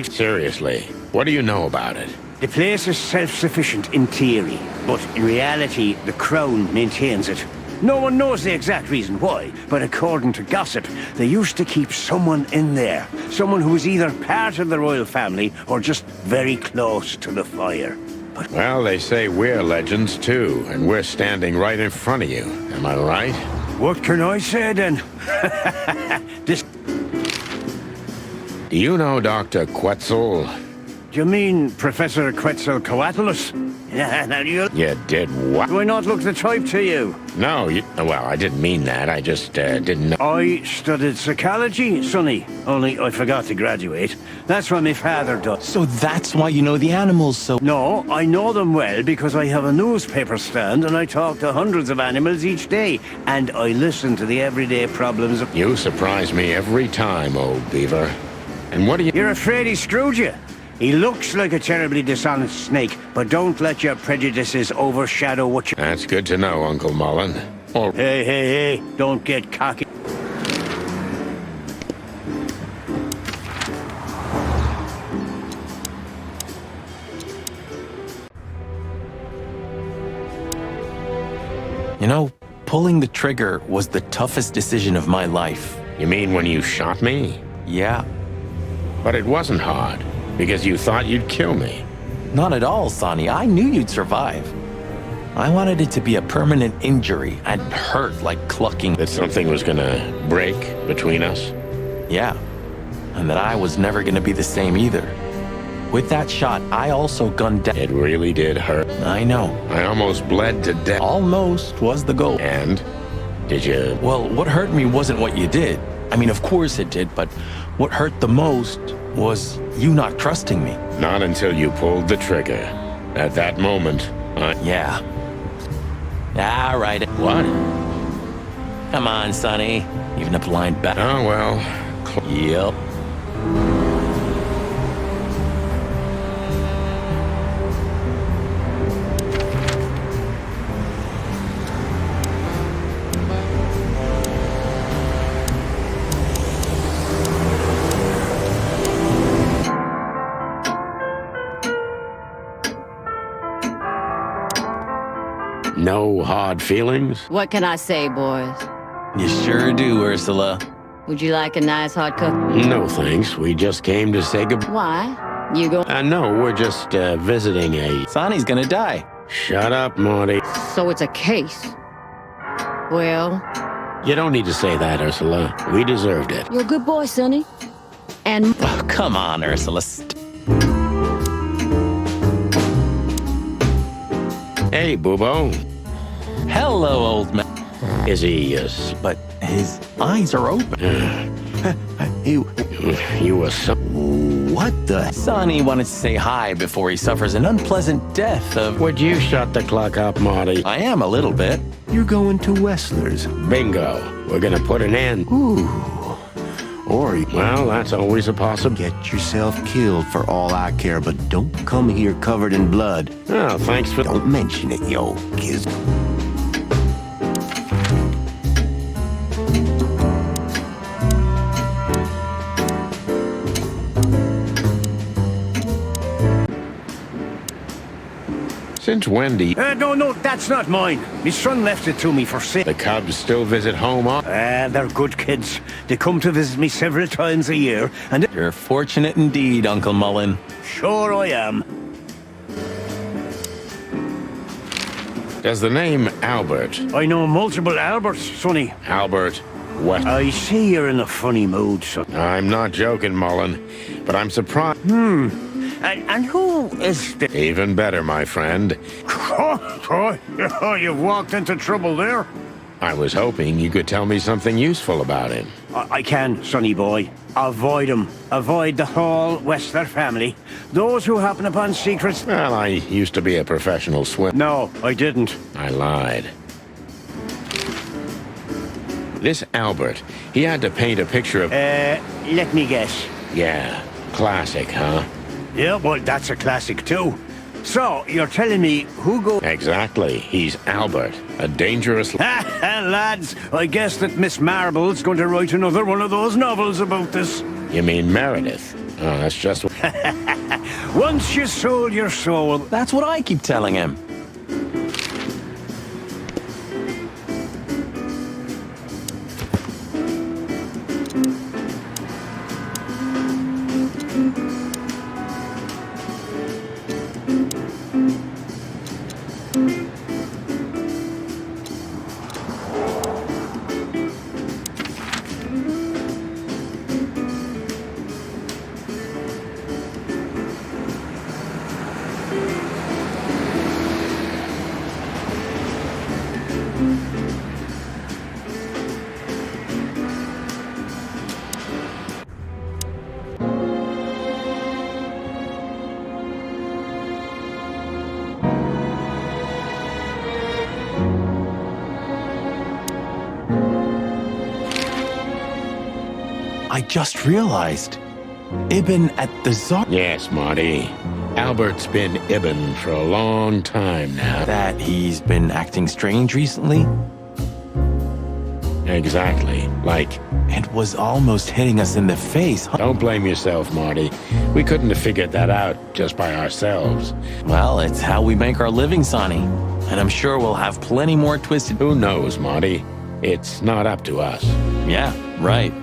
Speaker 1: Seriously, what do you know about it?
Speaker 7: The place is self-sufficient in theory, but in reality, the Crown maintains it. No one knows the exact reason why, but according to gossip, they used to keep someone in there. Someone who was either part of the royal family or just very close to the fire. But
Speaker 1: well, they say we're legends too, and we're standing right in front of you. Am I right?
Speaker 7: What can I say then?
Speaker 1: Do you know Dr. Quetzal?
Speaker 7: Do you mean Professor Quetzalcoatlus? Yeah, now you
Speaker 1: did what?
Speaker 7: do I not look the type to you?
Speaker 1: No, well, I didn't mean that. I just didn't know.
Speaker 7: I studied psychology, Sonny. Only I forgot to graduate. That's what my father does.
Speaker 2: So that's why you know the animals so...
Speaker 7: No, I know them well because I have a newspaper stand and I talk to hundreds of animals each day. And I listen to the everyday problems of...
Speaker 1: You surprise me every time, old beaver. And what do you...
Speaker 7: You're afraid he screwed you? He looks like a terribly dishonest snake, but don't let your prejudices overshadow what you...
Speaker 1: That's good to know, Uncle Mullen. Or...
Speaker 7: Hey, don't get cocky.
Speaker 2: You know, pulling the trigger was the toughest decision of my life.
Speaker 1: You mean when you shot me?
Speaker 2: Yeah.
Speaker 1: But it wasn't hard, because you thought you'd kill me.
Speaker 2: Not at all, Sonny. I knew you'd survive. I wanted it to be a permanent injury and hurt like clucking.
Speaker 1: That something was gonna break between us?
Speaker 2: Yeah. And that I was never gonna be the same either. With that shot, I also gunned down.
Speaker 1: It really did hurt.
Speaker 2: I know.
Speaker 1: I almost bled to death.
Speaker 2: Almost was the goal.
Speaker 1: And? Did you...
Speaker 2: Well, what hurt me wasn't what you did. I mean, of course it did, but what hurt the most was you not trusting me.
Speaker 1: Not until you pulled the trigger. At that moment,
Speaker 2: Yeah. All right.
Speaker 1: What?
Speaker 2: Come on, Sonny. Even a blind bat.
Speaker 1: Oh, well...
Speaker 2: Yep.
Speaker 1: No hard feelings?
Speaker 8: What can I say, boys?
Speaker 2: You sure do, Ursula.
Speaker 8: Would you like a nice hot cup?
Speaker 1: No, thanks. We just came to say goodbye.
Speaker 8: Why? You go.
Speaker 1: No, we're just visiting a...
Speaker 2: Sonny's gonna die.
Speaker 1: Shut up, Morty.
Speaker 8: So it's a case. Well,
Speaker 1: You don't need to say that, Ursula. We deserved it.
Speaker 8: you're a good boy, Sonny. And
Speaker 2: Oh, come on, Ursula.
Speaker 1: Hey, Boobo.
Speaker 2: Hello, old man.
Speaker 1: Is he,
Speaker 2: But his eyes are open.
Speaker 1: you were so...
Speaker 2: What the? Sonny wanted to say hi before he suffers an unpleasant death of...
Speaker 1: Would you shut the clock up, Marty?
Speaker 2: I am a little bit.
Speaker 9: You're going to Wessler's.
Speaker 1: Bingo. We're gonna put an end.
Speaker 9: Or you
Speaker 1: Well, that's always a possibility.
Speaker 9: get yourself killed for all I care, but don't come here covered in blood.
Speaker 1: Oh, thanks for...
Speaker 9: Don't mention it, yo, kids.
Speaker 1: Since when do you...
Speaker 7: No, that's not mine. My son left it to me for sale.
Speaker 1: The Cubs still visit home
Speaker 7: They're good kids. They come to visit me several times a year, and
Speaker 2: You're fortunate indeed, Uncle Mullen.
Speaker 7: sure I am.
Speaker 1: Does the name Albert...
Speaker 7: I know multiple Alberts, Sonny.
Speaker 1: Albert... What?
Speaker 7: I see you're in a funny mood, son.
Speaker 1: I'm not joking, Mullen. But I'm surprised...
Speaker 7: And who is the...
Speaker 1: Even better, my friend.
Speaker 7: Oh, you've walked into trouble there.
Speaker 1: I was hoping you could tell me something useful about him.
Speaker 7: I can, sonny boy. Avoid him. Avoid the whole Wessler family. Those who happen upon secrets...
Speaker 1: Well, I used to be a professional swimmer.
Speaker 7: No, I didn't.
Speaker 1: I lied. This Albert, he had to paint a picture of...
Speaker 7: Let me guess.
Speaker 1: Yeah, classic, huh?
Speaker 7: Yeah, well, that's a classic too. So, you're telling me who go...
Speaker 1: Exactly. He's Albert, a dangerous...
Speaker 7: Lads, I guess that Miss Marble's going to write another one of those novels about this.
Speaker 1: You mean Meredith? Oh, that's just...
Speaker 7: Once you sold your soul...
Speaker 2: That's what I keep telling him. I just realized. Ibn at the Czar.
Speaker 1: Yes, Marty. Albert's been Ibn for a long time now.
Speaker 2: That he's been acting strange recently?
Speaker 1: Exactly. Like,
Speaker 2: It was almost hitting us in the face.
Speaker 1: don't blame yourself, Marty. We couldn't have figured that out just by ourselves.
Speaker 2: Well, it's how we make our living, Sonny. And I'm sure we'll have plenty more twisted...
Speaker 1: Who knows, Marty? It's not up to us.
Speaker 2: Yeah, right.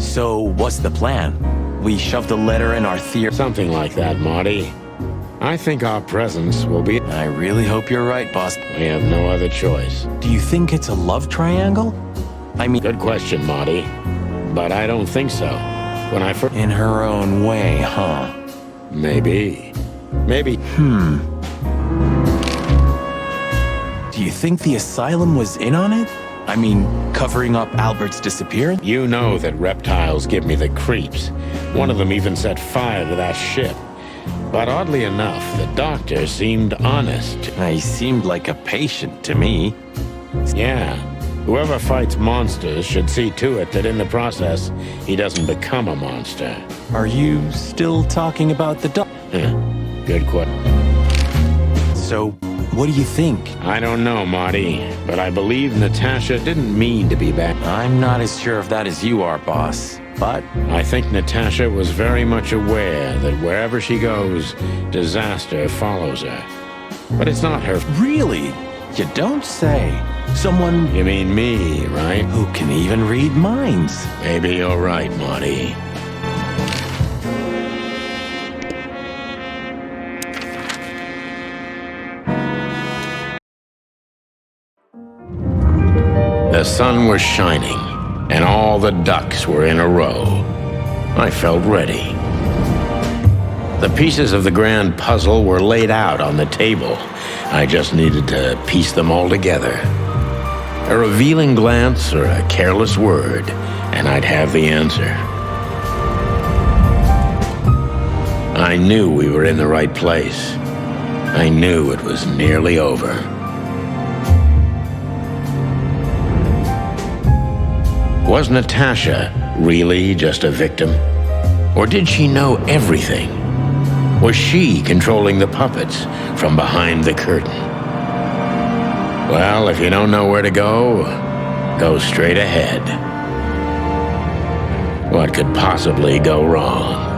Speaker 2: So, what's the plan? We shove the letter in our theater.
Speaker 1: Something like that, Marty. I think our presence will be...
Speaker 2: I really hope you're right, boss.
Speaker 1: We have no other choice.
Speaker 2: Do you think it's a love triangle? I mean...
Speaker 1: Good question, Marty. But I don't think so. When I first...
Speaker 2: In her own way, huh?
Speaker 1: Maybe. Maybe...
Speaker 2: Do you think the asylum was in on it? I mean, covering up Albert's disappearance?
Speaker 1: You know that reptiles give me the creeps. One of them even set fire to that ship. But oddly enough, the doctor seemed honest.
Speaker 2: He seemed like a patient to me.
Speaker 1: Yeah. Whoever fights monsters should see to it that in the process, he doesn't become a monster.
Speaker 2: Are you still talking about the doctor?
Speaker 1: Good question.
Speaker 2: So, what do you think?
Speaker 1: I don't know, Marty, but I believe Natasha didn't mean to be bad.
Speaker 2: I'm not as sure of that as you are, boss. But
Speaker 1: I think Natasha was very much aware that wherever she goes, disaster follows her. But it's not her.
Speaker 2: Really? You don't say. Someone
Speaker 1: You mean me, right?
Speaker 2: who can even read minds.
Speaker 1: Maybe you're right, Marty. The sun was shining, and all the ducks were in a row. I felt ready. The pieces of the grand puzzle were laid out on the table. I just needed to piece them all together. A revealing glance or a careless word, and I'd have the answer. I knew we were in the right place. I knew it was nearly over. Was Natasha really just a victim? Or did she know everything? Was she controlling the puppets from behind the curtain? Well, if you don't know where to go, go straight ahead. What could possibly go wrong?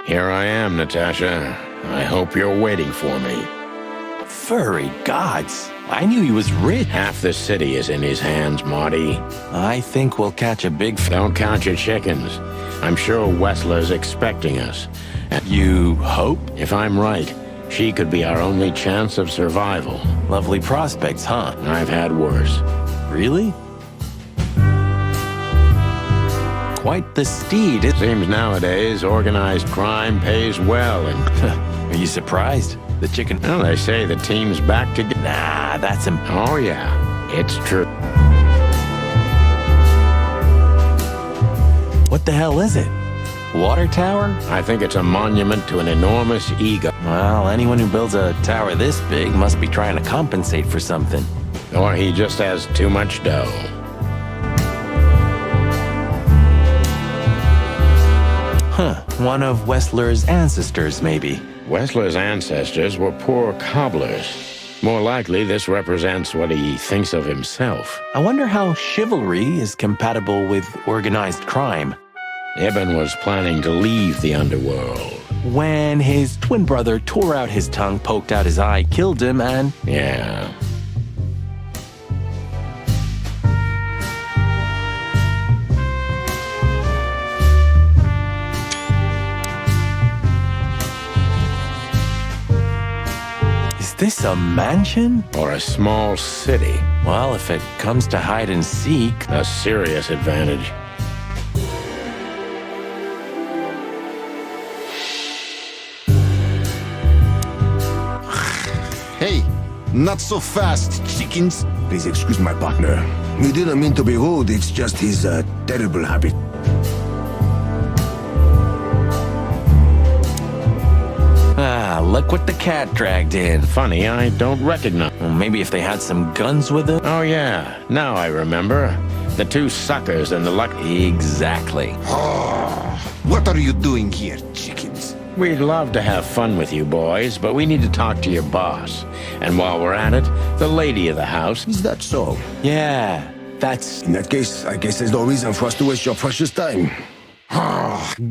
Speaker 1: Here I am, Natasha. I hope you're waiting for me.
Speaker 2: Furry gods. I knew he was rich.
Speaker 1: Half the city is in his hands, Marty.
Speaker 2: I think we'll catch a big
Speaker 1: Don't count your chickens. I'm sure Wessler's expecting us. And
Speaker 2: You hope?
Speaker 1: if I'm right, she could be our only chance of survival.
Speaker 2: Lovely prospects, huh?
Speaker 1: I've had worse.
Speaker 2: Really? Quite the steed.
Speaker 1: Seems nowadays organized crime pays well, and
Speaker 2: Are you surprised? The chicken...
Speaker 1: well, they say the team's back together.
Speaker 2: Nah, that's him.
Speaker 1: Oh yeah, it's true.
Speaker 2: What the hell is it? Water tower?
Speaker 1: I think it's a monument to an enormous ego.
Speaker 2: Well, anyone who builds a tower this big must be trying to compensate for something.
Speaker 1: Or he just has too much dough.
Speaker 2: Huh, one of Wessler's ancestors, maybe.
Speaker 1: Wessler's ancestors were poor cobblers. More likely, this represents what he thinks of himself.
Speaker 2: I wonder how chivalry is compatible with organized crime.
Speaker 1: Ibn was planning to leave the underworld.
Speaker 2: When his twin brother tore out his tongue, poked out his eye, killed him, and...
Speaker 1: Yeah.
Speaker 2: Is this a mansion?
Speaker 1: Or a small city.
Speaker 2: Well, if it comes to hide and seek...
Speaker 1: A serious advantage.
Speaker 10: Hey, not so fast, chickens. Please excuse my partner. We didn't mean to be rude, it's just his terrible habit.
Speaker 2: Ah, look what the cat dragged in.
Speaker 1: Funny, I don't recognize.
Speaker 2: Well, maybe if they had some guns with them?
Speaker 1: Oh, yeah. Now I remember. The two suckers and the luck.
Speaker 2: Exactly.
Speaker 10: What are you doing here, chickens?
Speaker 1: We'd love to have fun with you boys, but we need to talk to your boss. And while we're at it, the lady of the house.
Speaker 10: Is that so?
Speaker 2: Yeah, that's...
Speaker 10: In that case, I guess there's no reason for us to waste your precious time.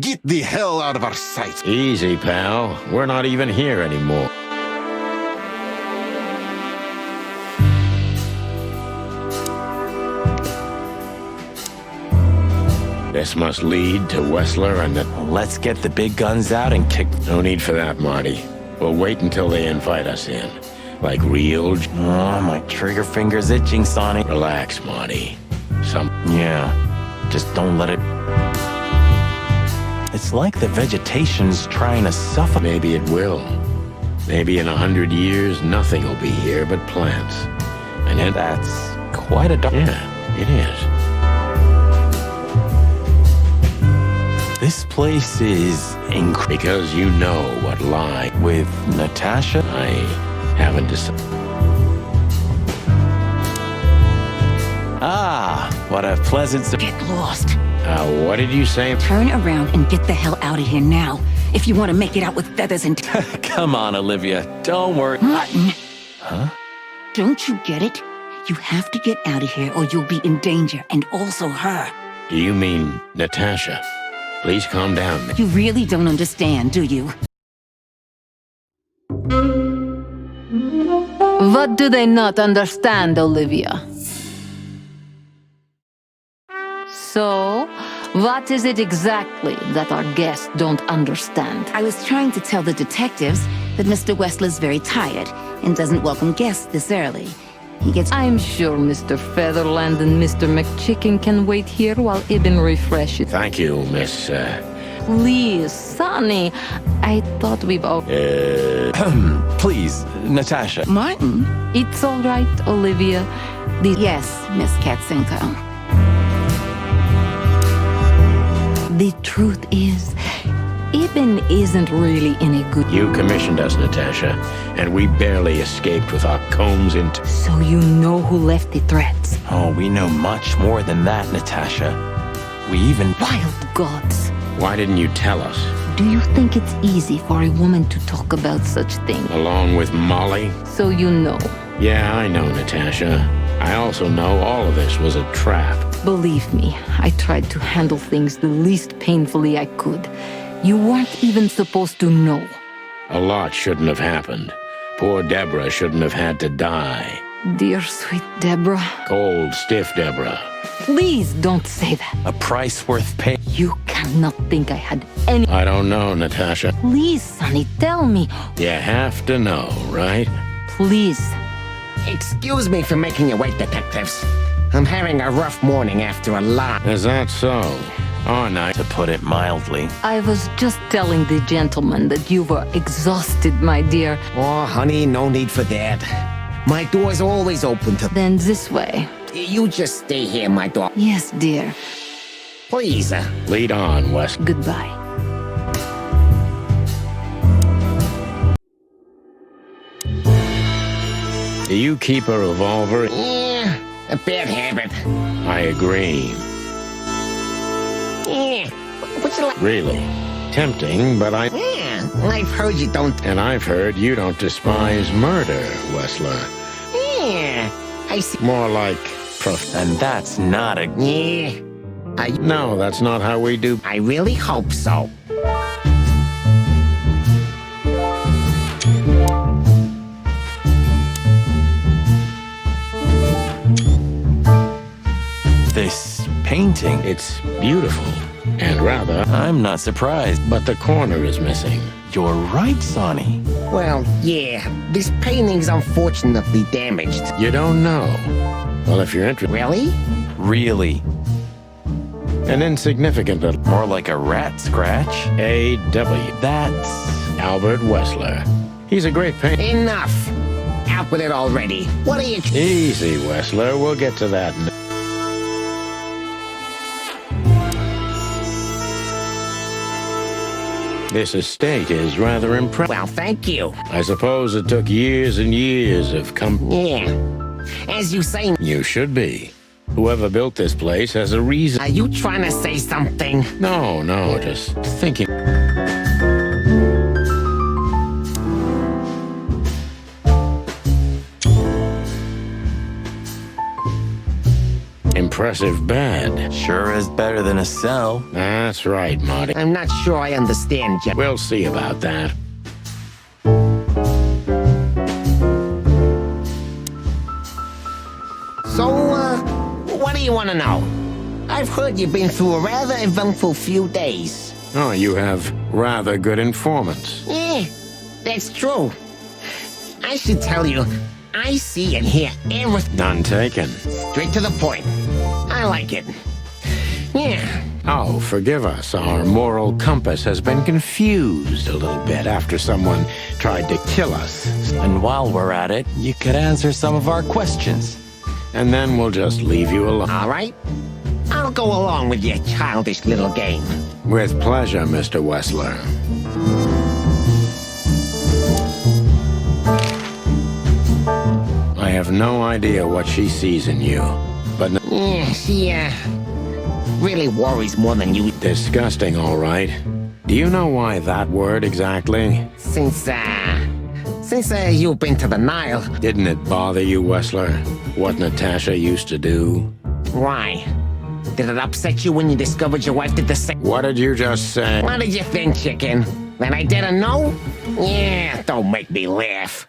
Speaker 10: Get the hell out of our sight.
Speaker 1: Easy, pal. We're not even here anymore. This must lead to Wessler and the...
Speaker 2: Let's get the big guns out and kick...
Speaker 1: No need for that, Marty. We'll wait until they invite us in. Like real...
Speaker 2: Oh, my trigger finger's itching, Sonny.
Speaker 1: Relax, Marty.
Speaker 2: Yeah, just don't let it... It's like the vegetation's trying to suffocate.
Speaker 1: Maybe it will. Maybe in 100 years, nothing will be here but plants. And then...
Speaker 2: That's quite a...
Speaker 1: Yeah, it is.
Speaker 2: This place is incredible.
Speaker 1: Because you know what lie.
Speaker 2: With Natasha?
Speaker 1: I haven't decided.
Speaker 2: Ah, what a pleasant...
Speaker 8: Get lost.
Speaker 1: What did you say?
Speaker 8: Turn around and get the hell out of here now. If you want to make it out with feathers and...
Speaker 2: Come on, Olivia. Don't worry.
Speaker 8: Martin.
Speaker 2: Huh?
Speaker 8: Don't you get it? You have to get out of here or you'll be in danger, and also her.
Speaker 1: Do you mean Natasha? Please calm down.
Speaker 8: You really don't understand, do you?
Speaker 11: What do they not understand, Olivia? So, what is it exactly that our guests don't understand?
Speaker 8: I was trying to tell the detectives that Mr. Wessler's very tired and doesn't welcome guests this early. He gets...
Speaker 11: I'm sure Mr. Featherland and Mr. McChicken can wait here while Ibn refreshes.
Speaker 1: Thank you, Miss...
Speaker 11: Please, Sonny. I thought we've all...
Speaker 2: Please, Natasha.
Speaker 8: Martin?
Speaker 11: It's all right, Olivia.
Speaker 8: Yes, Miss Katzenko.
Speaker 11: The truth is, Ibn isn't really in a good...
Speaker 1: You commissioned us, Natasha, and we barely escaped with our combs into...
Speaker 11: So you know who left the threats?
Speaker 2: Oh, we know much more than that, Natasha. We even...
Speaker 11: Wild gods.
Speaker 1: Why didn't you tell us?
Speaker 11: Do you think it's easy for a woman to talk about such things?
Speaker 1: Along with Molly?
Speaker 11: So you know.
Speaker 1: Yeah, I know, Natasha. I also know all of this was a trap.
Speaker 11: Believe me, I tried to handle things the least painfully I could. You weren't even supposed to know.
Speaker 1: A lot shouldn't have happened. Poor Deborah shouldn't have had to die.
Speaker 11: Dear sweet Deborah.
Speaker 1: Cold, stiff Deborah.
Speaker 11: Please don't say that.
Speaker 2: A price worth paying.
Speaker 11: You cannot think I had any...
Speaker 1: I don't know, Natasha.
Speaker 11: Please, Sonny, tell me.
Speaker 1: You have to know, right?
Speaker 11: Please.
Speaker 5: Excuse me for making you wait, detectives. I'm having a rough morning after a lot.
Speaker 1: Is that so? Oh, no.
Speaker 2: To put it mildly.
Speaker 11: I was just telling the gentleman that you were exhausted, my dear.
Speaker 5: Oh, honey, no need for that. My door's always open to...
Speaker 11: Then this way.
Speaker 5: You just stay here, my dog.
Speaker 11: Yes, dear.
Speaker 5: Please.
Speaker 1: Lead on, Wes.
Speaker 11: Goodbye.
Speaker 1: Do you keep a revolver?
Speaker 5: Yeah, a bad habit.
Speaker 1: I agree.
Speaker 5: Yeah, what's it like?
Speaker 1: Really? Tempting, but I...
Speaker 5: Yeah, I've heard you don't...
Speaker 1: And I've heard you don't despise murder, Wessler.
Speaker 5: Yeah, I see...
Speaker 1: More like...
Speaker 2: And that's not a...
Speaker 5: Yeah.
Speaker 1: No, that's not how we do...
Speaker 5: I really hope so.
Speaker 2: This painting...
Speaker 1: It's beautiful. And rather...
Speaker 2: I'm not surprised.
Speaker 1: But the corner is missing.
Speaker 2: You're right, Sonny.
Speaker 5: Well, yeah, this painting's unfortunately damaged.
Speaker 1: You don't know. Well, if you're interested...
Speaker 5: Really?
Speaker 2: Really?
Speaker 1: An insignificant little...
Speaker 2: More like a rat scratch.
Speaker 1: A.W.
Speaker 2: That's...
Speaker 1: Albert Wessler. He's a great painter.
Speaker 5: Enough! Out with it already. What are you...
Speaker 1: Easy, Wessler. We'll get to that in... This estate is rather impressive.
Speaker 5: Well, thank you.
Speaker 1: I suppose it took years and years of
Speaker 5: Yeah. As you say...
Speaker 1: You should be. Whoever built this place has a reason.
Speaker 5: Are you trying to say something?
Speaker 1: No, just thinking. Impressive bed.
Speaker 2: Sure is better than a cell.
Speaker 1: That's right, Marty.
Speaker 5: I'm not sure I understand you.
Speaker 1: We'll see about that.
Speaker 5: So, what do you want to know? I've heard you've been through a rather eventful few days.
Speaker 1: Oh, you have rather good informants.
Speaker 5: Yeah, that's true. I should tell you, I see and hear everything.
Speaker 1: None taken.
Speaker 5: Straight to the point. I like it. Yeah.
Speaker 1: Oh, forgive us. Our moral compass has been confused a little bit after someone tried to kill us.
Speaker 2: And while we're at it, you could answer some of our questions.
Speaker 1: And then we'll just leave you alone.
Speaker 5: All right. I'll go along with your childish little game.
Speaker 1: With pleasure, Mr. Wessler. I have no idea what she sees in you, but...
Speaker 5: Yeah, she, really worries more than you.
Speaker 1: Disgusting, all right. Do you know why that word exactly?
Speaker 5: Since you've been to the Nile.
Speaker 1: Didn't it bother you, Wessler, what Natasha used to do?
Speaker 5: Why? Did it upset you when you discovered your wife did the same?
Speaker 1: What did you just say?
Speaker 5: What did you think, chicken? That I didn't know? Yeah, don't make me laugh.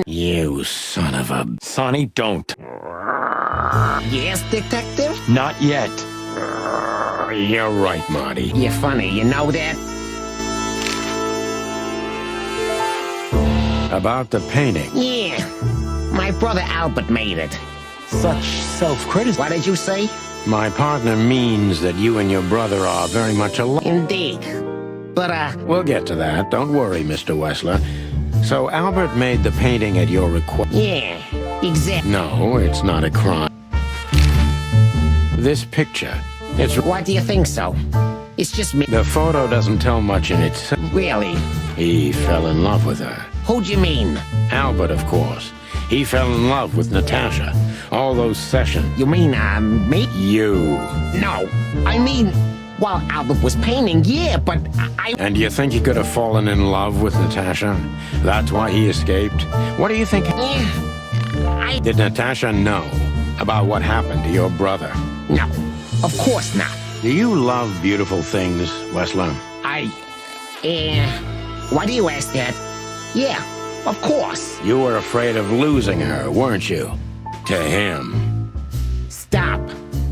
Speaker 1: You son of a...
Speaker 2: Sonny, don't.
Speaker 5: Yes, detective?
Speaker 2: Not yet.
Speaker 1: You're right, Marty.
Speaker 5: You're funny, you know that?
Speaker 1: About the painting.
Speaker 5: Yeah. My brother Albert made it.
Speaker 2: Such self-criticism.
Speaker 5: What did you say?
Speaker 1: My partner means that you and your brother are very much alike.
Speaker 5: Indeed. But,
Speaker 1: We'll get to that. Don't worry, Mr. Wessler. So Albert made the painting at your request?
Speaker 5: Yeah, exactly.
Speaker 1: No, it's not a crime. This picture, it's...
Speaker 5: Why do you think so? It's just me.
Speaker 1: The photo doesn't tell much in itself.
Speaker 5: Really?
Speaker 1: He fell in love with her.
Speaker 5: Who do you mean?
Speaker 1: Albert, of course. He fell in love with Natasha. All those sessions.
Speaker 5: You mean, me?
Speaker 1: You.
Speaker 5: No, I mean... While Albert was painting, yeah, but I...
Speaker 1: And do you think he could have fallen in love with Natasha? That's why he escaped? What do you think? Did Natasha know about what happened to your brother?
Speaker 5: No, of course not.
Speaker 1: Do you love beautiful things, Wessler?
Speaker 5: Why do you ask that? Yeah, of course.
Speaker 1: You were afraid of losing her, weren't you? To him.
Speaker 5: Stop.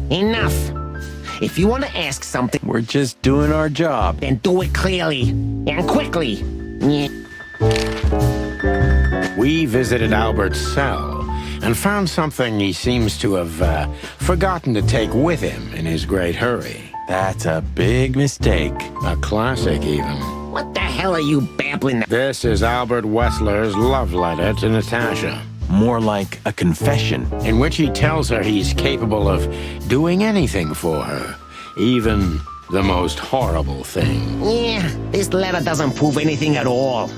Speaker 5: Enough. If you want to ask something...
Speaker 2: We're just doing our job.
Speaker 5: Then do it clearly. And quickly. Yeah.
Speaker 1: We visited Albert's cell and found something he seems to have forgotten to take with him in his great hurry.
Speaker 2: That's a big mistake.
Speaker 1: A classic, even.
Speaker 5: What the hell are you babbling?
Speaker 1: This is Albert Wessler's love letter to Natasha.
Speaker 2: More like a confession.
Speaker 1: In which he tells her he's capable of doing anything for her, even the most horrible thing.
Speaker 5: Yeah, this letter doesn't prove anything at all.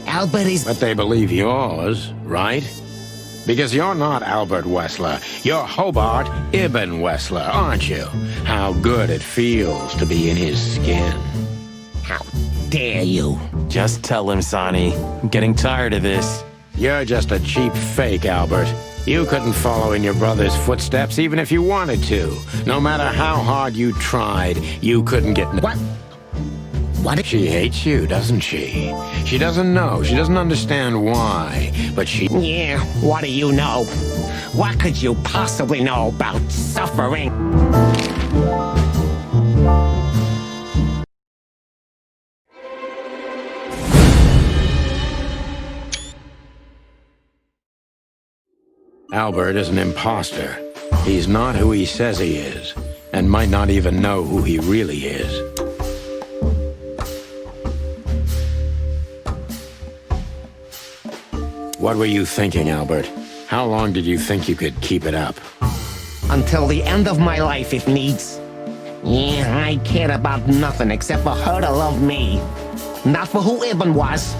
Speaker 5: Albert is...
Speaker 1: But they believe yours, right? Because you're not Albert Wessler. You're Hobart Ibn Wessler, aren't you? How good it feels to be in his skin.
Speaker 5: How dare you?
Speaker 2: Just tell him, Sonny. I'm getting tired of this.
Speaker 1: You're just a cheap fake, Albert. You couldn't follow in your brother's footsteps even if you wanted to. No matter how hard you tried, you couldn't get...
Speaker 5: What? What?
Speaker 1: She hates you, doesn't she? She doesn't know. She doesn't understand why, but she...
Speaker 5: Yeah, what do you know? What could you possibly know about suffering?
Speaker 1: Albert is an imposter. He's not who he says he is, and might not even know who he really is. What were you thinking, Albert? How long did you think you could keep it up?
Speaker 5: Until the end of my life, if needs. Yeah, I cared about nothing except for her to love me. Not for who Ibn was,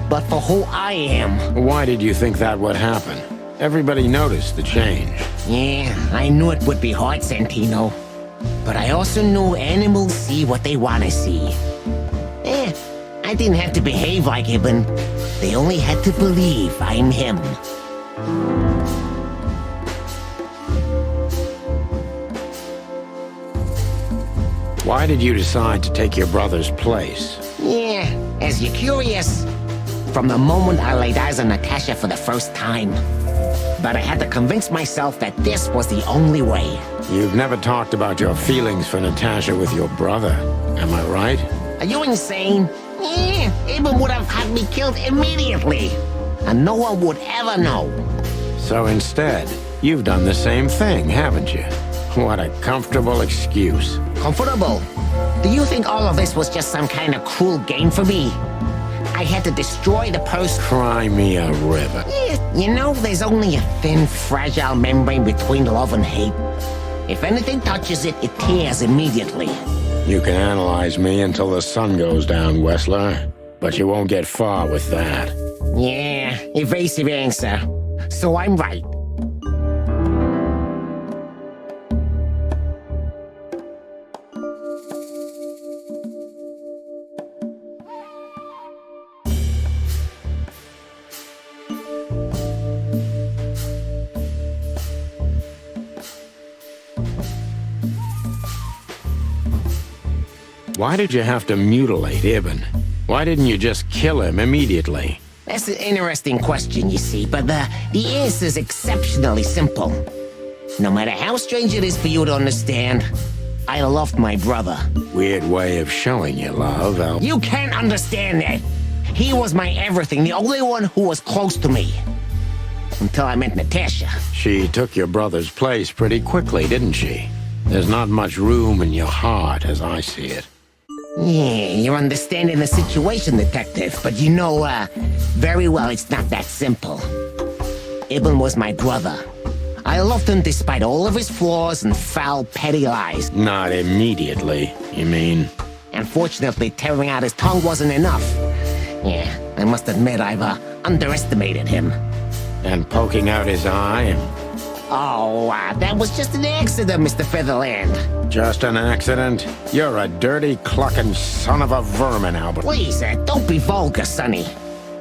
Speaker 5: but for who I am.
Speaker 1: Why did you think that would happen? Everybody noticed the change.
Speaker 5: Yeah, I knew it would be hard, Santino. But I also knew animals see what they want to see. I didn't have to behave like Ibn. They only had to believe I'm him.
Speaker 1: Why did you decide to take your brother's place?
Speaker 5: Yeah, as you're curious, from the moment I laid eyes on Natasha for the first time. But I had to convince myself that this was the only way.
Speaker 1: You've never talked about your feelings for Natasha with your brother, am I right?
Speaker 5: Are you insane? Yeah, Ibn would have had me killed immediately. And no one would ever know.
Speaker 1: So instead, you've done the same thing, haven't you? What a comfortable excuse.
Speaker 5: Comfortable? Do you think all of this was just some kind of cruel game for me? I had to destroy the person.
Speaker 1: Cry me a river.
Speaker 5: Yeah, you know, there's only a thin, fragile membrane between love and hate. If anything touches it, it tears immediately.
Speaker 1: You can analyze me until the sun goes down, Wessler. But you won't get far with that.
Speaker 5: Yeah, evasive answer. So I'm right.
Speaker 1: Why did you have to mutilate Ibn? Why didn't you just kill him immediately?
Speaker 5: That's an interesting question, you see, but the answer is exceptionally simple. No matter how strange it is for you to understand, I loved my brother.
Speaker 1: Weird way of showing your love, Al.
Speaker 5: You can't understand that. He was my everything, the only one who was close to me. Until I met Natasha.
Speaker 1: She took your brother's place pretty quickly, didn't she? There's not much room in your heart, as I see it.
Speaker 5: Yeah, you're understanding the situation, Detective, but you know, very well it's not that simple. Ibn was my brother. I loved him despite all of his flaws and foul, petty lies.
Speaker 1: Not immediately, you mean?
Speaker 5: Unfortunately, tearing out his tongue wasn't enough. Yeah, I must admit I've underestimated him.
Speaker 1: And poking out his eye?
Speaker 5: Oh, that was just an accident, Mr. Featherland.
Speaker 1: Just an accident? You're a dirty, clucking son of a vermin, Albert.
Speaker 5: Please, don't be vulgar, Sonny.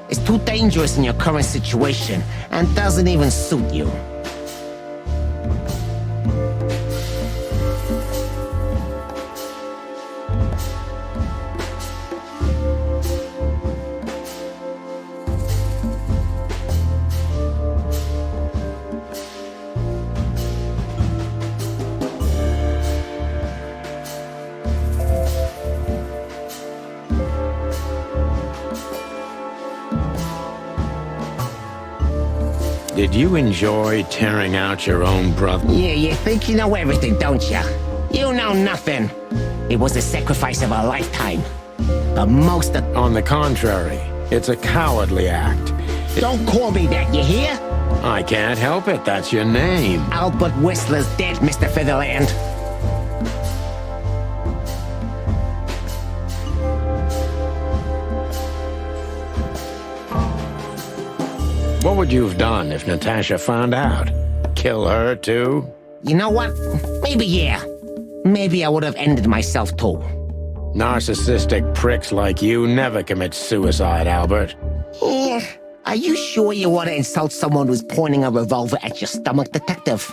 Speaker 5: It's too dangerous in your current situation, and doesn't even suit you.
Speaker 1: Did you enjoy tearing out your own brother?
Speaker 5: Yeah, you think you know everything, don't you? You know nothing. It was the sacrifice of a lifetime. But most of...
Speaker 1: On the contrary, it's a cowardly act.
Speaker 5: Don't call me that, you hear?
Speaker 1: I can't help it, that's your name.
Speaker 5: Albert Whistler's dead, Mr. Featherland.
Speaker 1: What would you have done if Natasha found out? Kill her, too?
Speaker 5: You know what? Maybe, yeah. Maybe I would have ended myself, too.
Speaker 1: Narcissistic pricks like you never commit suicide, Albert.
Speaker 5: Yeah. Are you sure you want to insult someone who's pointing a revolver at your stomach, Detective?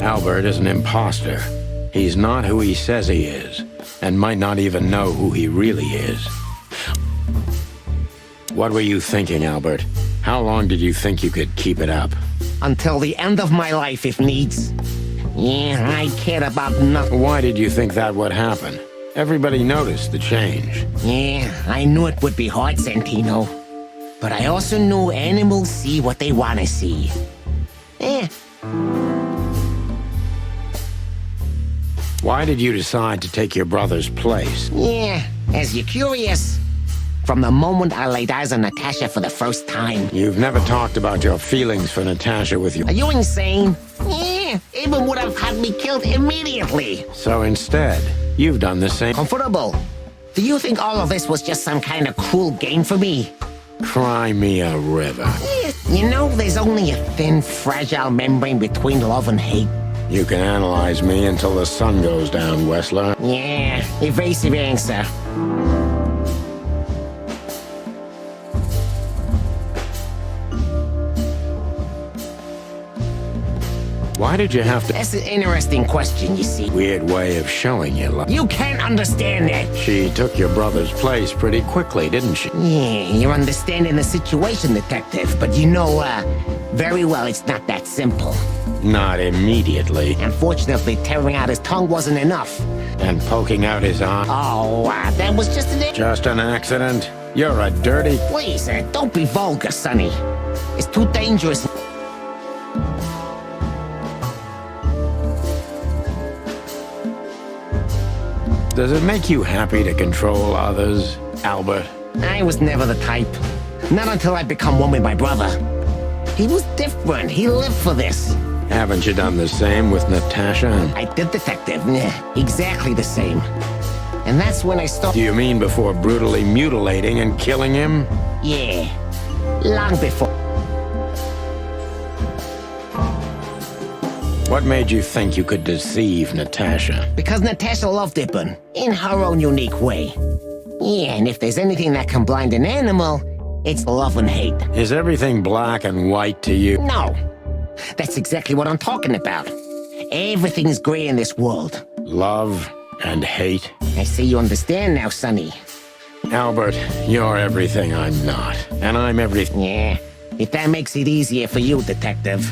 Speaker 1: Albert is an imposter. He's not who he says he is, and might not even know who he really is. What were you thinking, Albert? How long did you think you could keep it up?
Speaker 5: Until the end of my life, if needs. Yeah, I cared about nothing.
Speaker 1: Why did you think that would happen? Everybody noticed the change.
Speaker 5: Yeah, I knew it would be hard, Santino. But I also knew animals see what they want to see.
Speaker 1: Why did you decide to take your brother's place?
Speaker 5: Yeah, as you're curious, from the moment I laid eyes on Natasha for the first time.
Speaker 1: You've never talked about your feelings for Natasha with you.
Speaker 5: Are you insane? Yeah, Ibn would have had me killed immediately.
Speaker 1: So instead, You've done the same.
Speaker 5: Comfortable. Do you think all of this was just some kind of cruel game for me?
Speaker 1: Cry me a river.
Speaker 5: You know, there's only a thin, fragile membrane between love and hate.
Speaker 1: You can analyze me until the sun goes down, Wessler.
Speaker 5: Yeah, evasive answer.
Speaker 1: Why did you have to...
Speaker 5: That's an interesting question, you see.
Speaker 1: Weird way of showing your love.
Speaker 5: You can't understand that.
Speaker 1: She took your brother's place pretty quickly, didn't she?
Speaker 5: Yeah, you're understanding the situation, detective. But you know, very well it's not that simple.
Speaker 1: Not immediately.
Speaker 5: Unfortunately, tearing out his tongue wasn't enough.
Speaker 1: And poking out his eye.
Speaker 5: Oh, that was just an...
Speaker 1: Just an accident? You're a dirty...
Speaker 5: Please, don't be vulgar, Sonny. It's too dangerous.
Speaker 1: Does it make you happy to control others, Albert?
Speaker 5: I was never the type. Not until I'd become one with my brother. He was different. He lived for this.
Speaker 1: Haven't you done the same with Natasha?
Speaker 5: I did, detective. Exactly the same. And that's when I stopped...
Speaker 1: Do you mean before brutally mutilating and killing him?
Speaker 5: Yeah. Long before.
Speaker 1: What made you think you could deceive Natasha?
Speaker 5: Because Natasha loved Ibn, in her own unique way. Yeah, and if there's anything that can blind an animal, it's love and hate.
Speaker 1: Is everything black and white to you?
Speaker 5: No. That's exactly what I'm talking about. Everything's gray in this world.
Speaker 1: Love and hate?
Speaker 5: I see you understand now, Sonny.
Speaker 1: Albert, you're everything I'm not. And I'm everything...
Speaker 5: Yeah, if that makes it easier for you, detective.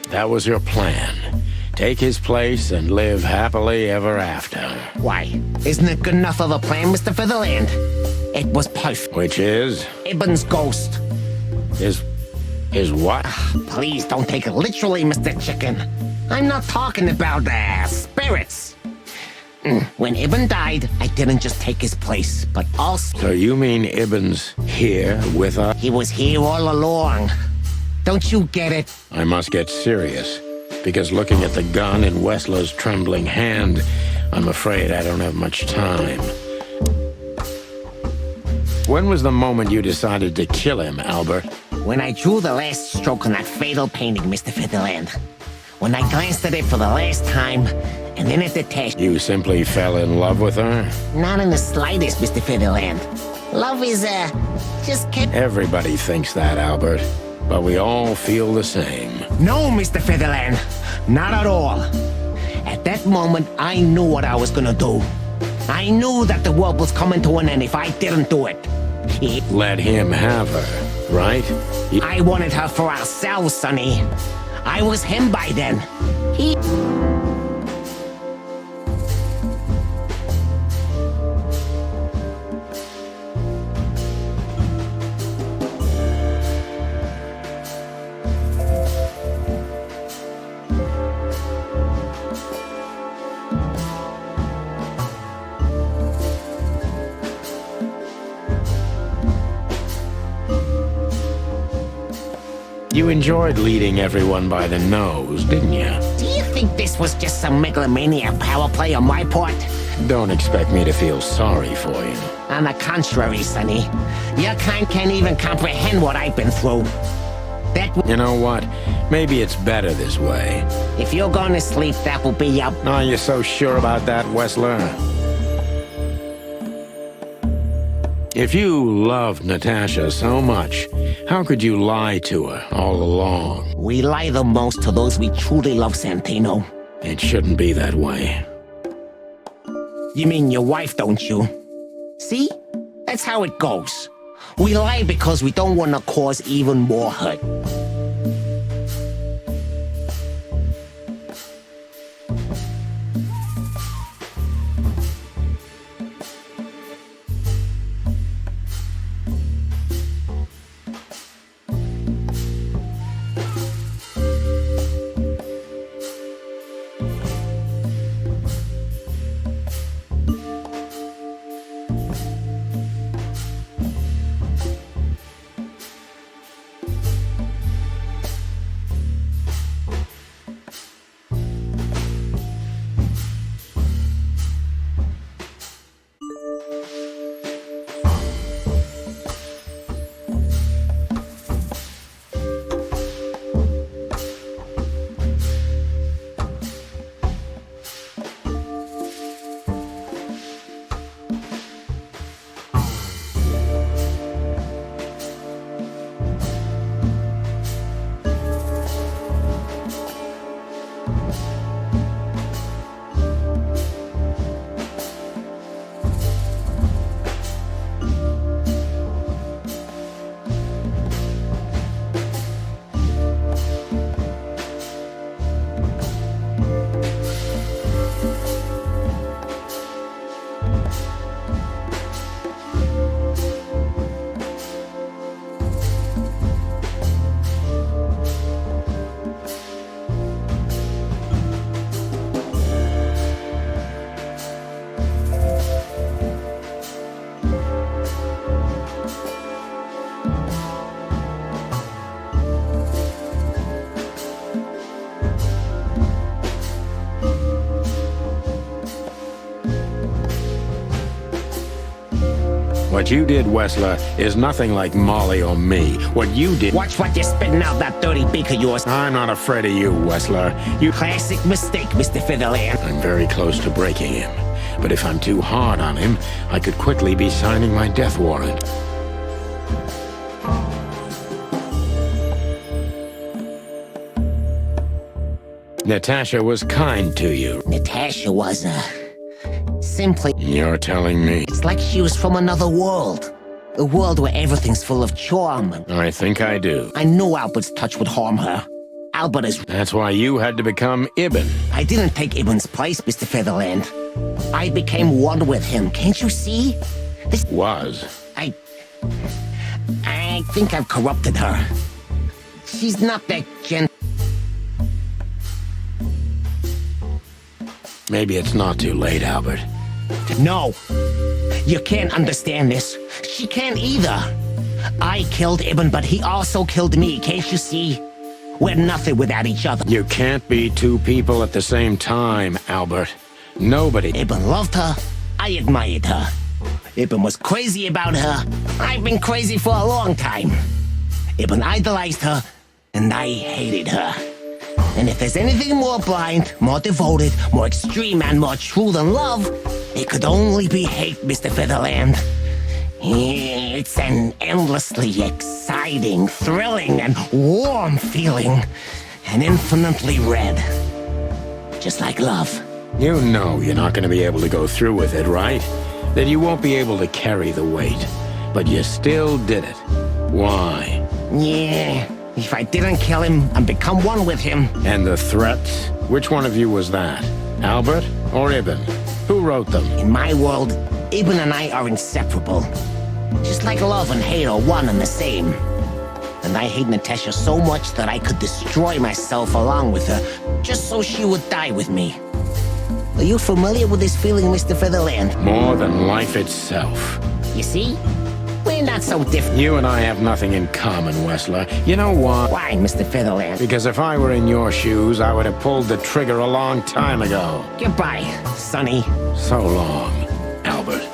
Speaker 1: That was your plan. Take his place and live happily ever after.
Speaker 5: Why? Isn't it good enough of a plan, Mr. Featherland? It was perfect.
Speaker 1: Which is?
Speaker 5: Ibn's ghost.
Speaker 1: Is what?
Speaker 5: Please don't take it literally, Mr. Chicken. I'm not talking about spirits. When Ibn died, I didn't just take his place, but also...
Speaker 1: So you mean Ibn's here with us?
Speaker 5: He was here all along. Don't you get it?
Speaker 1: I must get serious, because looking at the gun in Wessler's trembling hand, I'm afraid I don't have much time. When was the moment you decided to kill him, Albert?
Speaker 5: When I drew the last stroke on that fatal painting, Mr. Featherland. When I glanced at it for the last time, and then at the test...
Speaker 1: You simply fell in love with her?
Speaker 5: Not in the slightest, Mr. Featherland. Love is, just kept...
Speaker 1: Everybody thinks that, Albert. But we all feel the same.
Speaker 5: No, Mr. Featherland. Not at all. At that moment, I knew what I was gonna do. I knew that the world was coming to an end if I didn't do it.
Speaker 1: Let him have her, right?
Speaker 5: I wanted her for ourselves, Sonny. I was him by then.
Speaker 1: You enjoyed leading everyone by the nose, didn't you?
Speaker 5: Do you think this was just some megalomaniac power play on my part?
Speaker 1: Don't expect me to feel sorry for you.
Speaker 5: On the contrary, Sonny. Your kind can't even comprehend what I've been through.
Speaker 1: You know what? Maybe it's better this way.
Speaker 5: If you're going to sleep, that will be up.
Speaker 1: Are you so sure about that, Wessler? If you loved Natasha so much, how could you lie to her all along?
Speaker 5: We lie the most to those we truly love, Santino.
Speaker 1: It shouldn't be that way.
Speaker 5: You mean your wife, don't you? See? That's how it goes. We lie because we don't want to cause even more hurt.
Speaker 1: What you did, Wessler, is nothing like Molly or me. What you did...
Speaker 5: Watch what you're spitting out, that dirty beak of yours.
Speaker 1: I'm not afraid of you, Wessler. You...
Speaker 5: Classic mistake, Mr. Fiddleland.
Speaker 1: I'm very close to breaking him. But if I'm too hard on him, I could quickly be signing my death warrant. Natasha was kind to you.
Speaker 5: Natasha was, simply...
Speaker 1: You're telling me?
Speaker 5: It's like she was from another world. A world where everything's full of charm.
Speaker 1: I think I do.
Speaker 5: I know Albert's touch would harm her. Albert is...
Speaker 1: That's why you had to become Ibn.
Speaker 5: I didn't take Ibn's place, Mr. Featherland. I became one with him, can't you see? This...
Speaker 1: Was.
Speaker 5: I think I've corrupted her. She's not that gentle.
Speaker 1: Maybe it's not too late, Albert.
Speaker 5: No. You can't understand this. She can't either. I killed Ibn, but he also killed me, can't you see? We're nothing without each other.
Speaker 1: You can't be two people at the same time, Albert. Nobody...
Speaker 5: Ibn loved her. I admired her. Ibn was crazy about her. I've been crazy for a long time. Ibn idolized her, and I hated her. And if there's anything more blind, more devoted, more extreme, and more true than love, it could only be hate, Mr. Featherland. It's an endlessly exciting, thrilling, and warm feeling. And infinitely red. Just like love.
Speaker 1: You know you're not going to be able to go through with it, right? That you won't be able to carry the weight. But you still did it. Why?
Speaker 5: Yeah, if I didn't kill him and become one with him...
Speaker 1: And the threats? Which one of you was that? Albert or Ibn? Who wrote them?
Speaker 5: In my world, Ibn and I are inseparable. Just like love and hate are one and the same. And I hate Natasha so much that I could destroy myself along with her, just so she would die with me. Are you familiar with this feeling, Mr. Featherland?
Speaker 1: More than life itself.
Speaker 5: You see? We're not so different.
Speaker 1: You and I have nothing in common, Wessler. You know why?
Speaker 5: Why, Mr. Featherland?
Speaker 1: Because if I were in your shoes, I would have pulled the trigger a long time ago.
Speaker 5: Goodbye, Sonny.
Speaker 1: So long, Albert.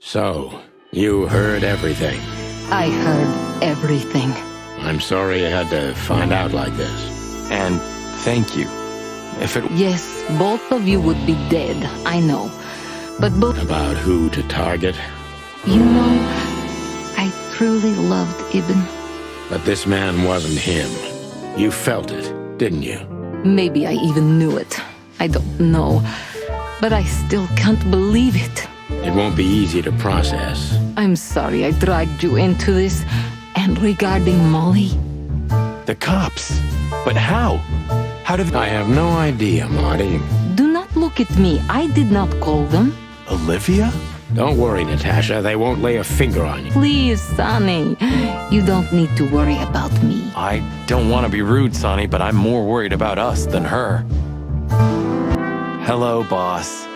Speaker 1: So, you heard everything.
Speaker 11: I heard everything.
Speaker 1: I'm sorry you had to find out like this.
Speaker 2: And thank you. If it...
Speaker 11: Yes, both of you would be dead, I know. But both...
Speaker 1: About who to target?
Speaker 11: You know, I truly loved Ibn.
Speaker 1: But this man wasn't him. You felt it, didn't you?
Speaker 11: Maybe I even knew it. I don't know. But I still can't believe it.
Speaker 1: It won't be easy to process.
Speaker 11: I'm sorry I dragged you into this. And regarding Molly...
Speaker 2: The cops. But how? How did...
Speaker 1: I have no idea, Marty.
Speaker 11: Do not look at me. I did not call them.
Speaker 2: Olivia?
Speaker 1: Don't worry, Natasha. They won't lay a finger on you.
Speaker 11: Please, Sonny. You don't need to worry about me.
Speaker 2: I don't want to be rude, Sonny, but I'm more worried about us than her. Hello, boss.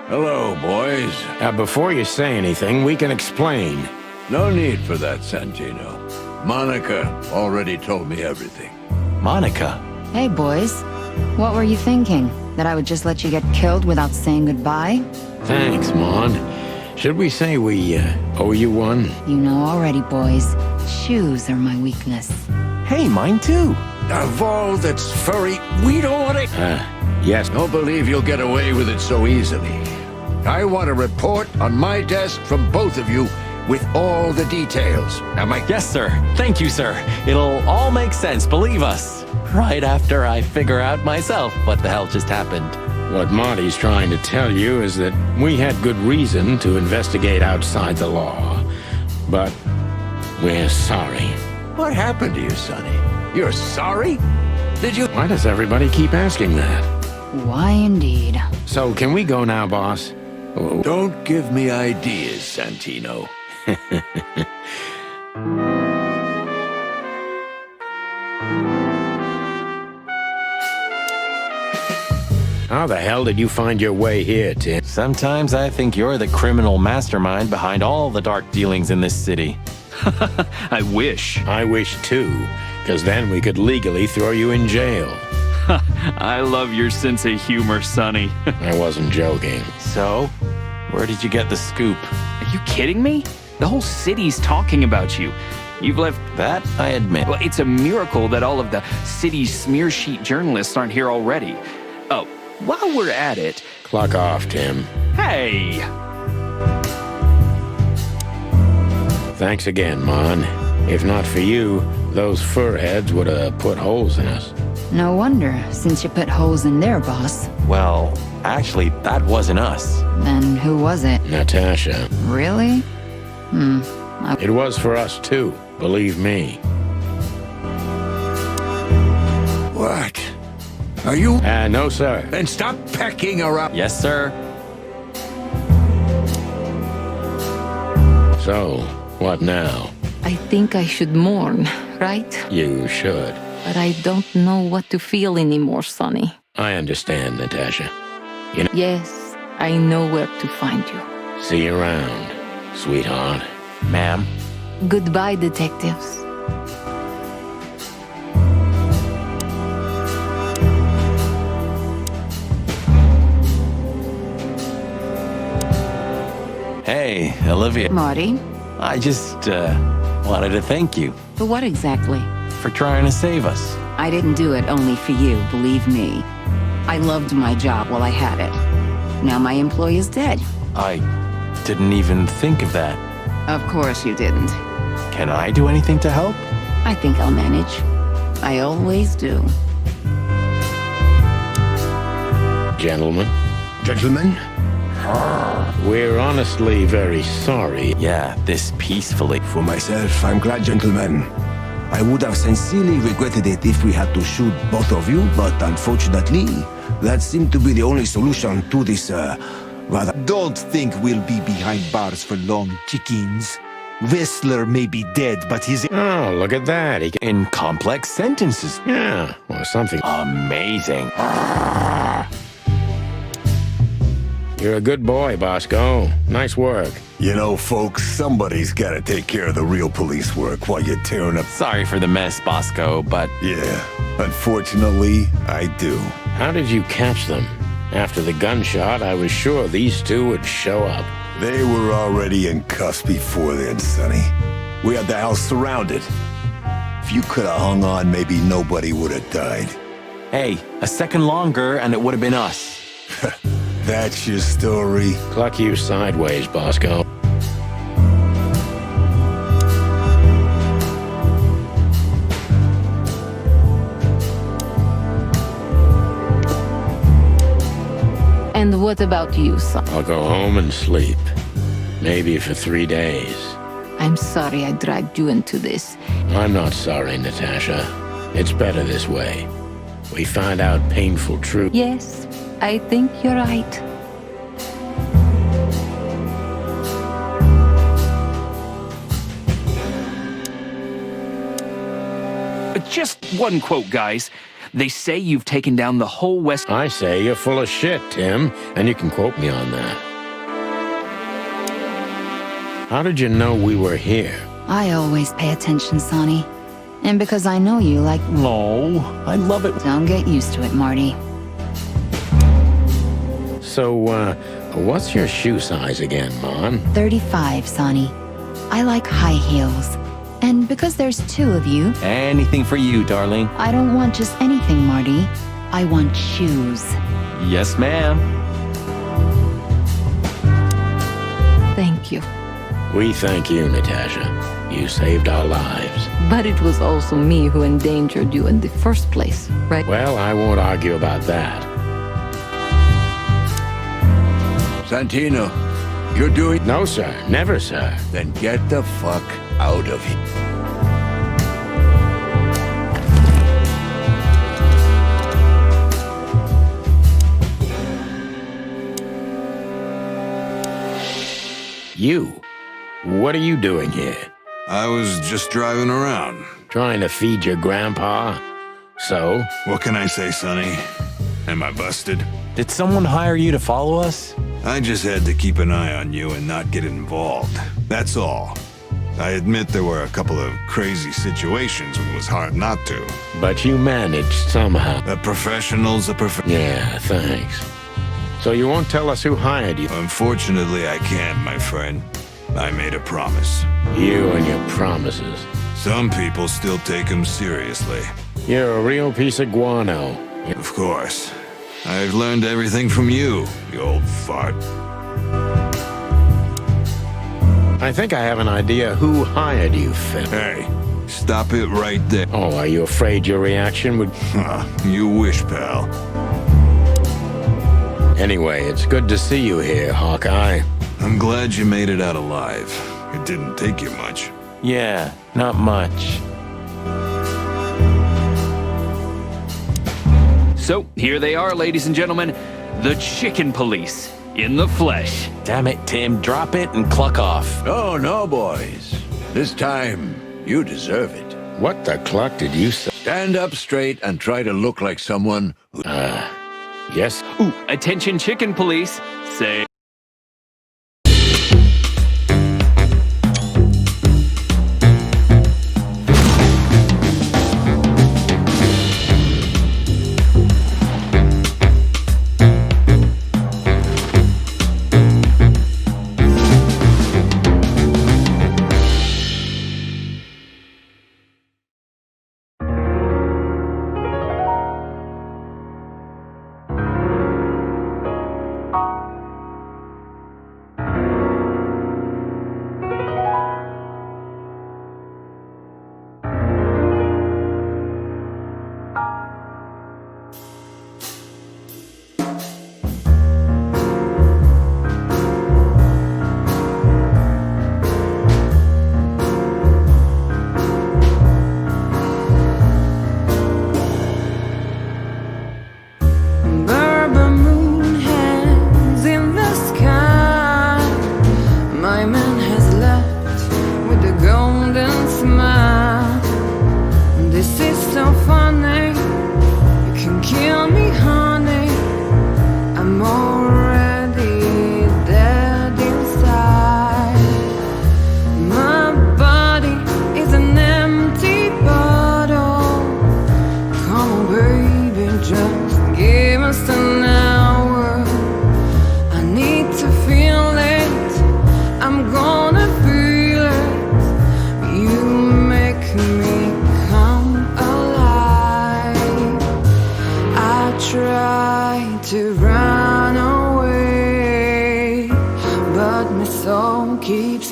Speaker 12: Hello, boys.
Speaker 1: Before you say anything, we can explain.
Speaker 12: No need for that, Santino. Monica already told me everything.
Speaker 2: Monica?
Speaker 13: Hey, boys. What were you thinking? That I would just let you get killed without saying goodbye?
Speaker 1: Thanks, Mon. Should we say we owe you one?
Speaker 13: You know already, boys. Shoes are my weakness.
Speaker 2: Hey, mine too.
Speaker 12: Of all that's furry, we don't want it.
Speaker 1: Yes.
Speaker 12: Don't believe you'll get away with it so easily. I want a report on my desk from both of you with all the details. Am I...
Speaker 2: Yes, sir. Thank you, sir. It'll all make sense, believe us. Right after I figure out myself what the hell just happened.
Speaker 1: What Marty's trying to tell you is that we had good reason to investigate outside the law. But we're sorry.
Speaker 12: What happened to you, Sonny? You're sorry? Did you...
Speaker 1: Why does everybody keep asking that?
Speaker 13: Why indeed?
Speaker 1: So, can we go now, boss?
Speaker 12: Don't give me ideas, Santino.
Speaker 1: How the hell did you find your way here, Tim?
Speaker 2: Sometimes I think you're the criminal mastermind behind all the dark dealings in this city.
Speaker 14: I wish.
Speaker 1: I wish too, because then we could legally throw you in jail.
Speaker 14: I love your sense of humor, Sonny.
Speaker 1: I wasn't joking.
Speaker 2: So, where did you get the scoop?
Speaker 14: Are you kidding me? The whole city's talking about you. You've left...
Speaker 2: That I admit.
Speaker 14: Well, it's a miracle that all of the city's smear sheet journalists aren't here already. Oh, while we're at it...
Speaker 1: Clock off, Tim.
Speaker 14: Hey!
Speaker 1: Thanks again, Mon. If not for you, those furheads would have put holes in us.
Speaker 13: No wonder, since you put holes in their boss.
Speaker 2: Well, actually, that wasn't us.
Speaker 13: Then who was it?
Speaker 1: Natasha.
Speaker 13: Really?
Speaker 1: It was for us too, believe me.
Speaker 12: What? Are you...
Speaker 1: No, sir.
Speaker 12: Then stop pecking around.
Speaker 2: Yes, sir.
Speaker 1: So, what now?
Speaker 11: I think I should mourn, right?
Speaker 1: You should.
Speaker 11: But I don't know what to feel anymore, Sonny.
Speaker 1: I understand, Natasha. You know...
Speaker 11: Yes, I know where to find you.
Speaker 1: See you around, sweetheart.
Speaker 2: Ma'am.
Speaker 11: Goodbye, detectives.
Speaker 2: Hey, Olivia.
Speaker 13: Marty?
Speaker 2: I just, wanted to thank you.
Speaker 8: For what exactly?
Speaker 2: For trying to save us.
Speaker 8: I didn't do it only for you, believe me. I loved my job while I had it. Now my employer's dead.
Speaker 2: I didn't even think of that.
Speaker 8: Of course you didn't.
Speaker 2: Can I do anything to help?
Speaker 8: I think I'll manage. I always do.
Speaker 1: Gentlemen.
Speaker 10: Gentlemen?
Speaker 1: We're honestly very sorry.
Speaker 2: Yeah, this peacefully.
Speaker 10: For myself, I'm glad, gentlemen. I would have sincerely regretted it if we had to shoot both of you, but unfortunately, that seemed to be the only solution to this, rather...
Speaker 15: Don't think we'll be behind bars for long, chickens. Whistler may be dead, but he's...
Speaker 1: Oh, look at that. He can...
Speaker 2: In complex sentences.
Speaker 1: Yeah, or something.
Speaker 2: Amazing.
Speaker 1: You're a good boy, Bosco. Nice work.
Speaker 10: You know, folks, somebody's gotta take care of the real police work while you're tearing up...
Speaker 2: Sorry for the mess, Bosco, but...
Speaker 10: Yeah, unfortunately, I do.
Speaker 1: How did you catch them? After the gunshot, I was sure these two would show up.
Speaker 10: They were already in cuffs before then, Sonny. We had the house surrounded. If you could have hung on, maybe nobody would have died.
Speaker 2: Hey, a second longer and it would have been us.
Speaker 10: That's your story?
Speaker 1: Cluck you sideways, Bosco.
Speaker 11: And what about you, son?
Speaker 1: I'll go home and sleep. Maybe for 3 days.
Speaker 11: I'm sorry I dragged you into this.
Speaker 1: I'm not sorry, Natasha. It's better this way. We find out painful truth.
Speaker 11: Yes, I think you're right.
Speaker 14: Just one quote, guys. They say you've taken down the whole West...
Speaker 1: I say you're full of shit, Tim, and you can quote me on that. How did you know we were here?
Speaker 13: I always pay attention, Sonny. And because I know you like...
Speaker 2: No, I love it.
Speaker 13: Don't get used to it, Marty.
Speaker 1: So, what's your shoe size again, Mon?
Speaker 13: 35, Sonny. I like high heels. And because there's 2 of you...
Speaker 2: Anything for you, darling.
Speaker 13: I don't want just anything, Marty. I want shoes.
Speaker 2: Yes, ma'am.
Speaker 11: Thank you.
Speaker 1: We thank you, Natasha. You saved our lives.
Speaker 11: But it was also me who endangered you in the first place, right?
Speaker 1: Well, I won't argue about that.
Speaker 12: Santino, you're doing...
Speaker 1: No, sir. Never, sir.
Speaker 12: Then get the fuck out of here.
Speaker 1: You. What are you doing here?
Speaker 10: I was just driving around.
Speaker 1: Trying to feed your grandpa? So?
Speaker 10: What can I say, Sonny? Am I busted?
Speaker 2: Did someone hire you to follow us?
Speaker 10: I just had to keep an eye on you and not get involved. That's all. I admit there were a couple of crazy situations when it was hard not to.
Speaker 1: But you managed somehow.
Speaker 10: A professional's a professional.
Speaker 1: Yeah, thanks. So you won't tell us who hired you?
Speaker 10: Unfortunately, I can't, my friend. I made a promise.
Speaker 1: You and your promises.
Speaker 10: Some people still take them seriously.
Speaker 1: You're a real piece of guano.
Speaker 10: Of course. I've learned everything from you, you old fart.
Speaker 1: I think I have an idea who hired you, Finn.
Speaker 10: Hey, stop it right there.
Speaker 1: Oh, are you afraid your reaction would...
Speaker 10: You wish, pal.
Speaker 1: Anyway, it's good to see you here, Hawkeye.
Speaker 10: I'm glad you made it out alive. It didn't take you much.
Speaker 2: Yeah, not much.
Speaker 14: So, here they are, ladies and gentlemen. The Chicken Police, in the flesh.
Speaker 2: Damn it, Tim, drop it and cluck off.
Speaker 12: Oh, no, boys. This time, you deserve it.
Speaker 1: What the cluck did you say?
Speaker 12: Stand up straight and try to look like someone who...
Speaker 1: Yes?
Speaker 14: Ooh, attention Chicken Police. Say...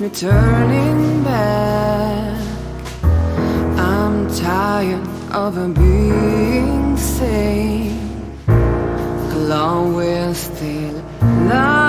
Speaker 16: me turning back. I'm tired of being sane. Alone we're still alive.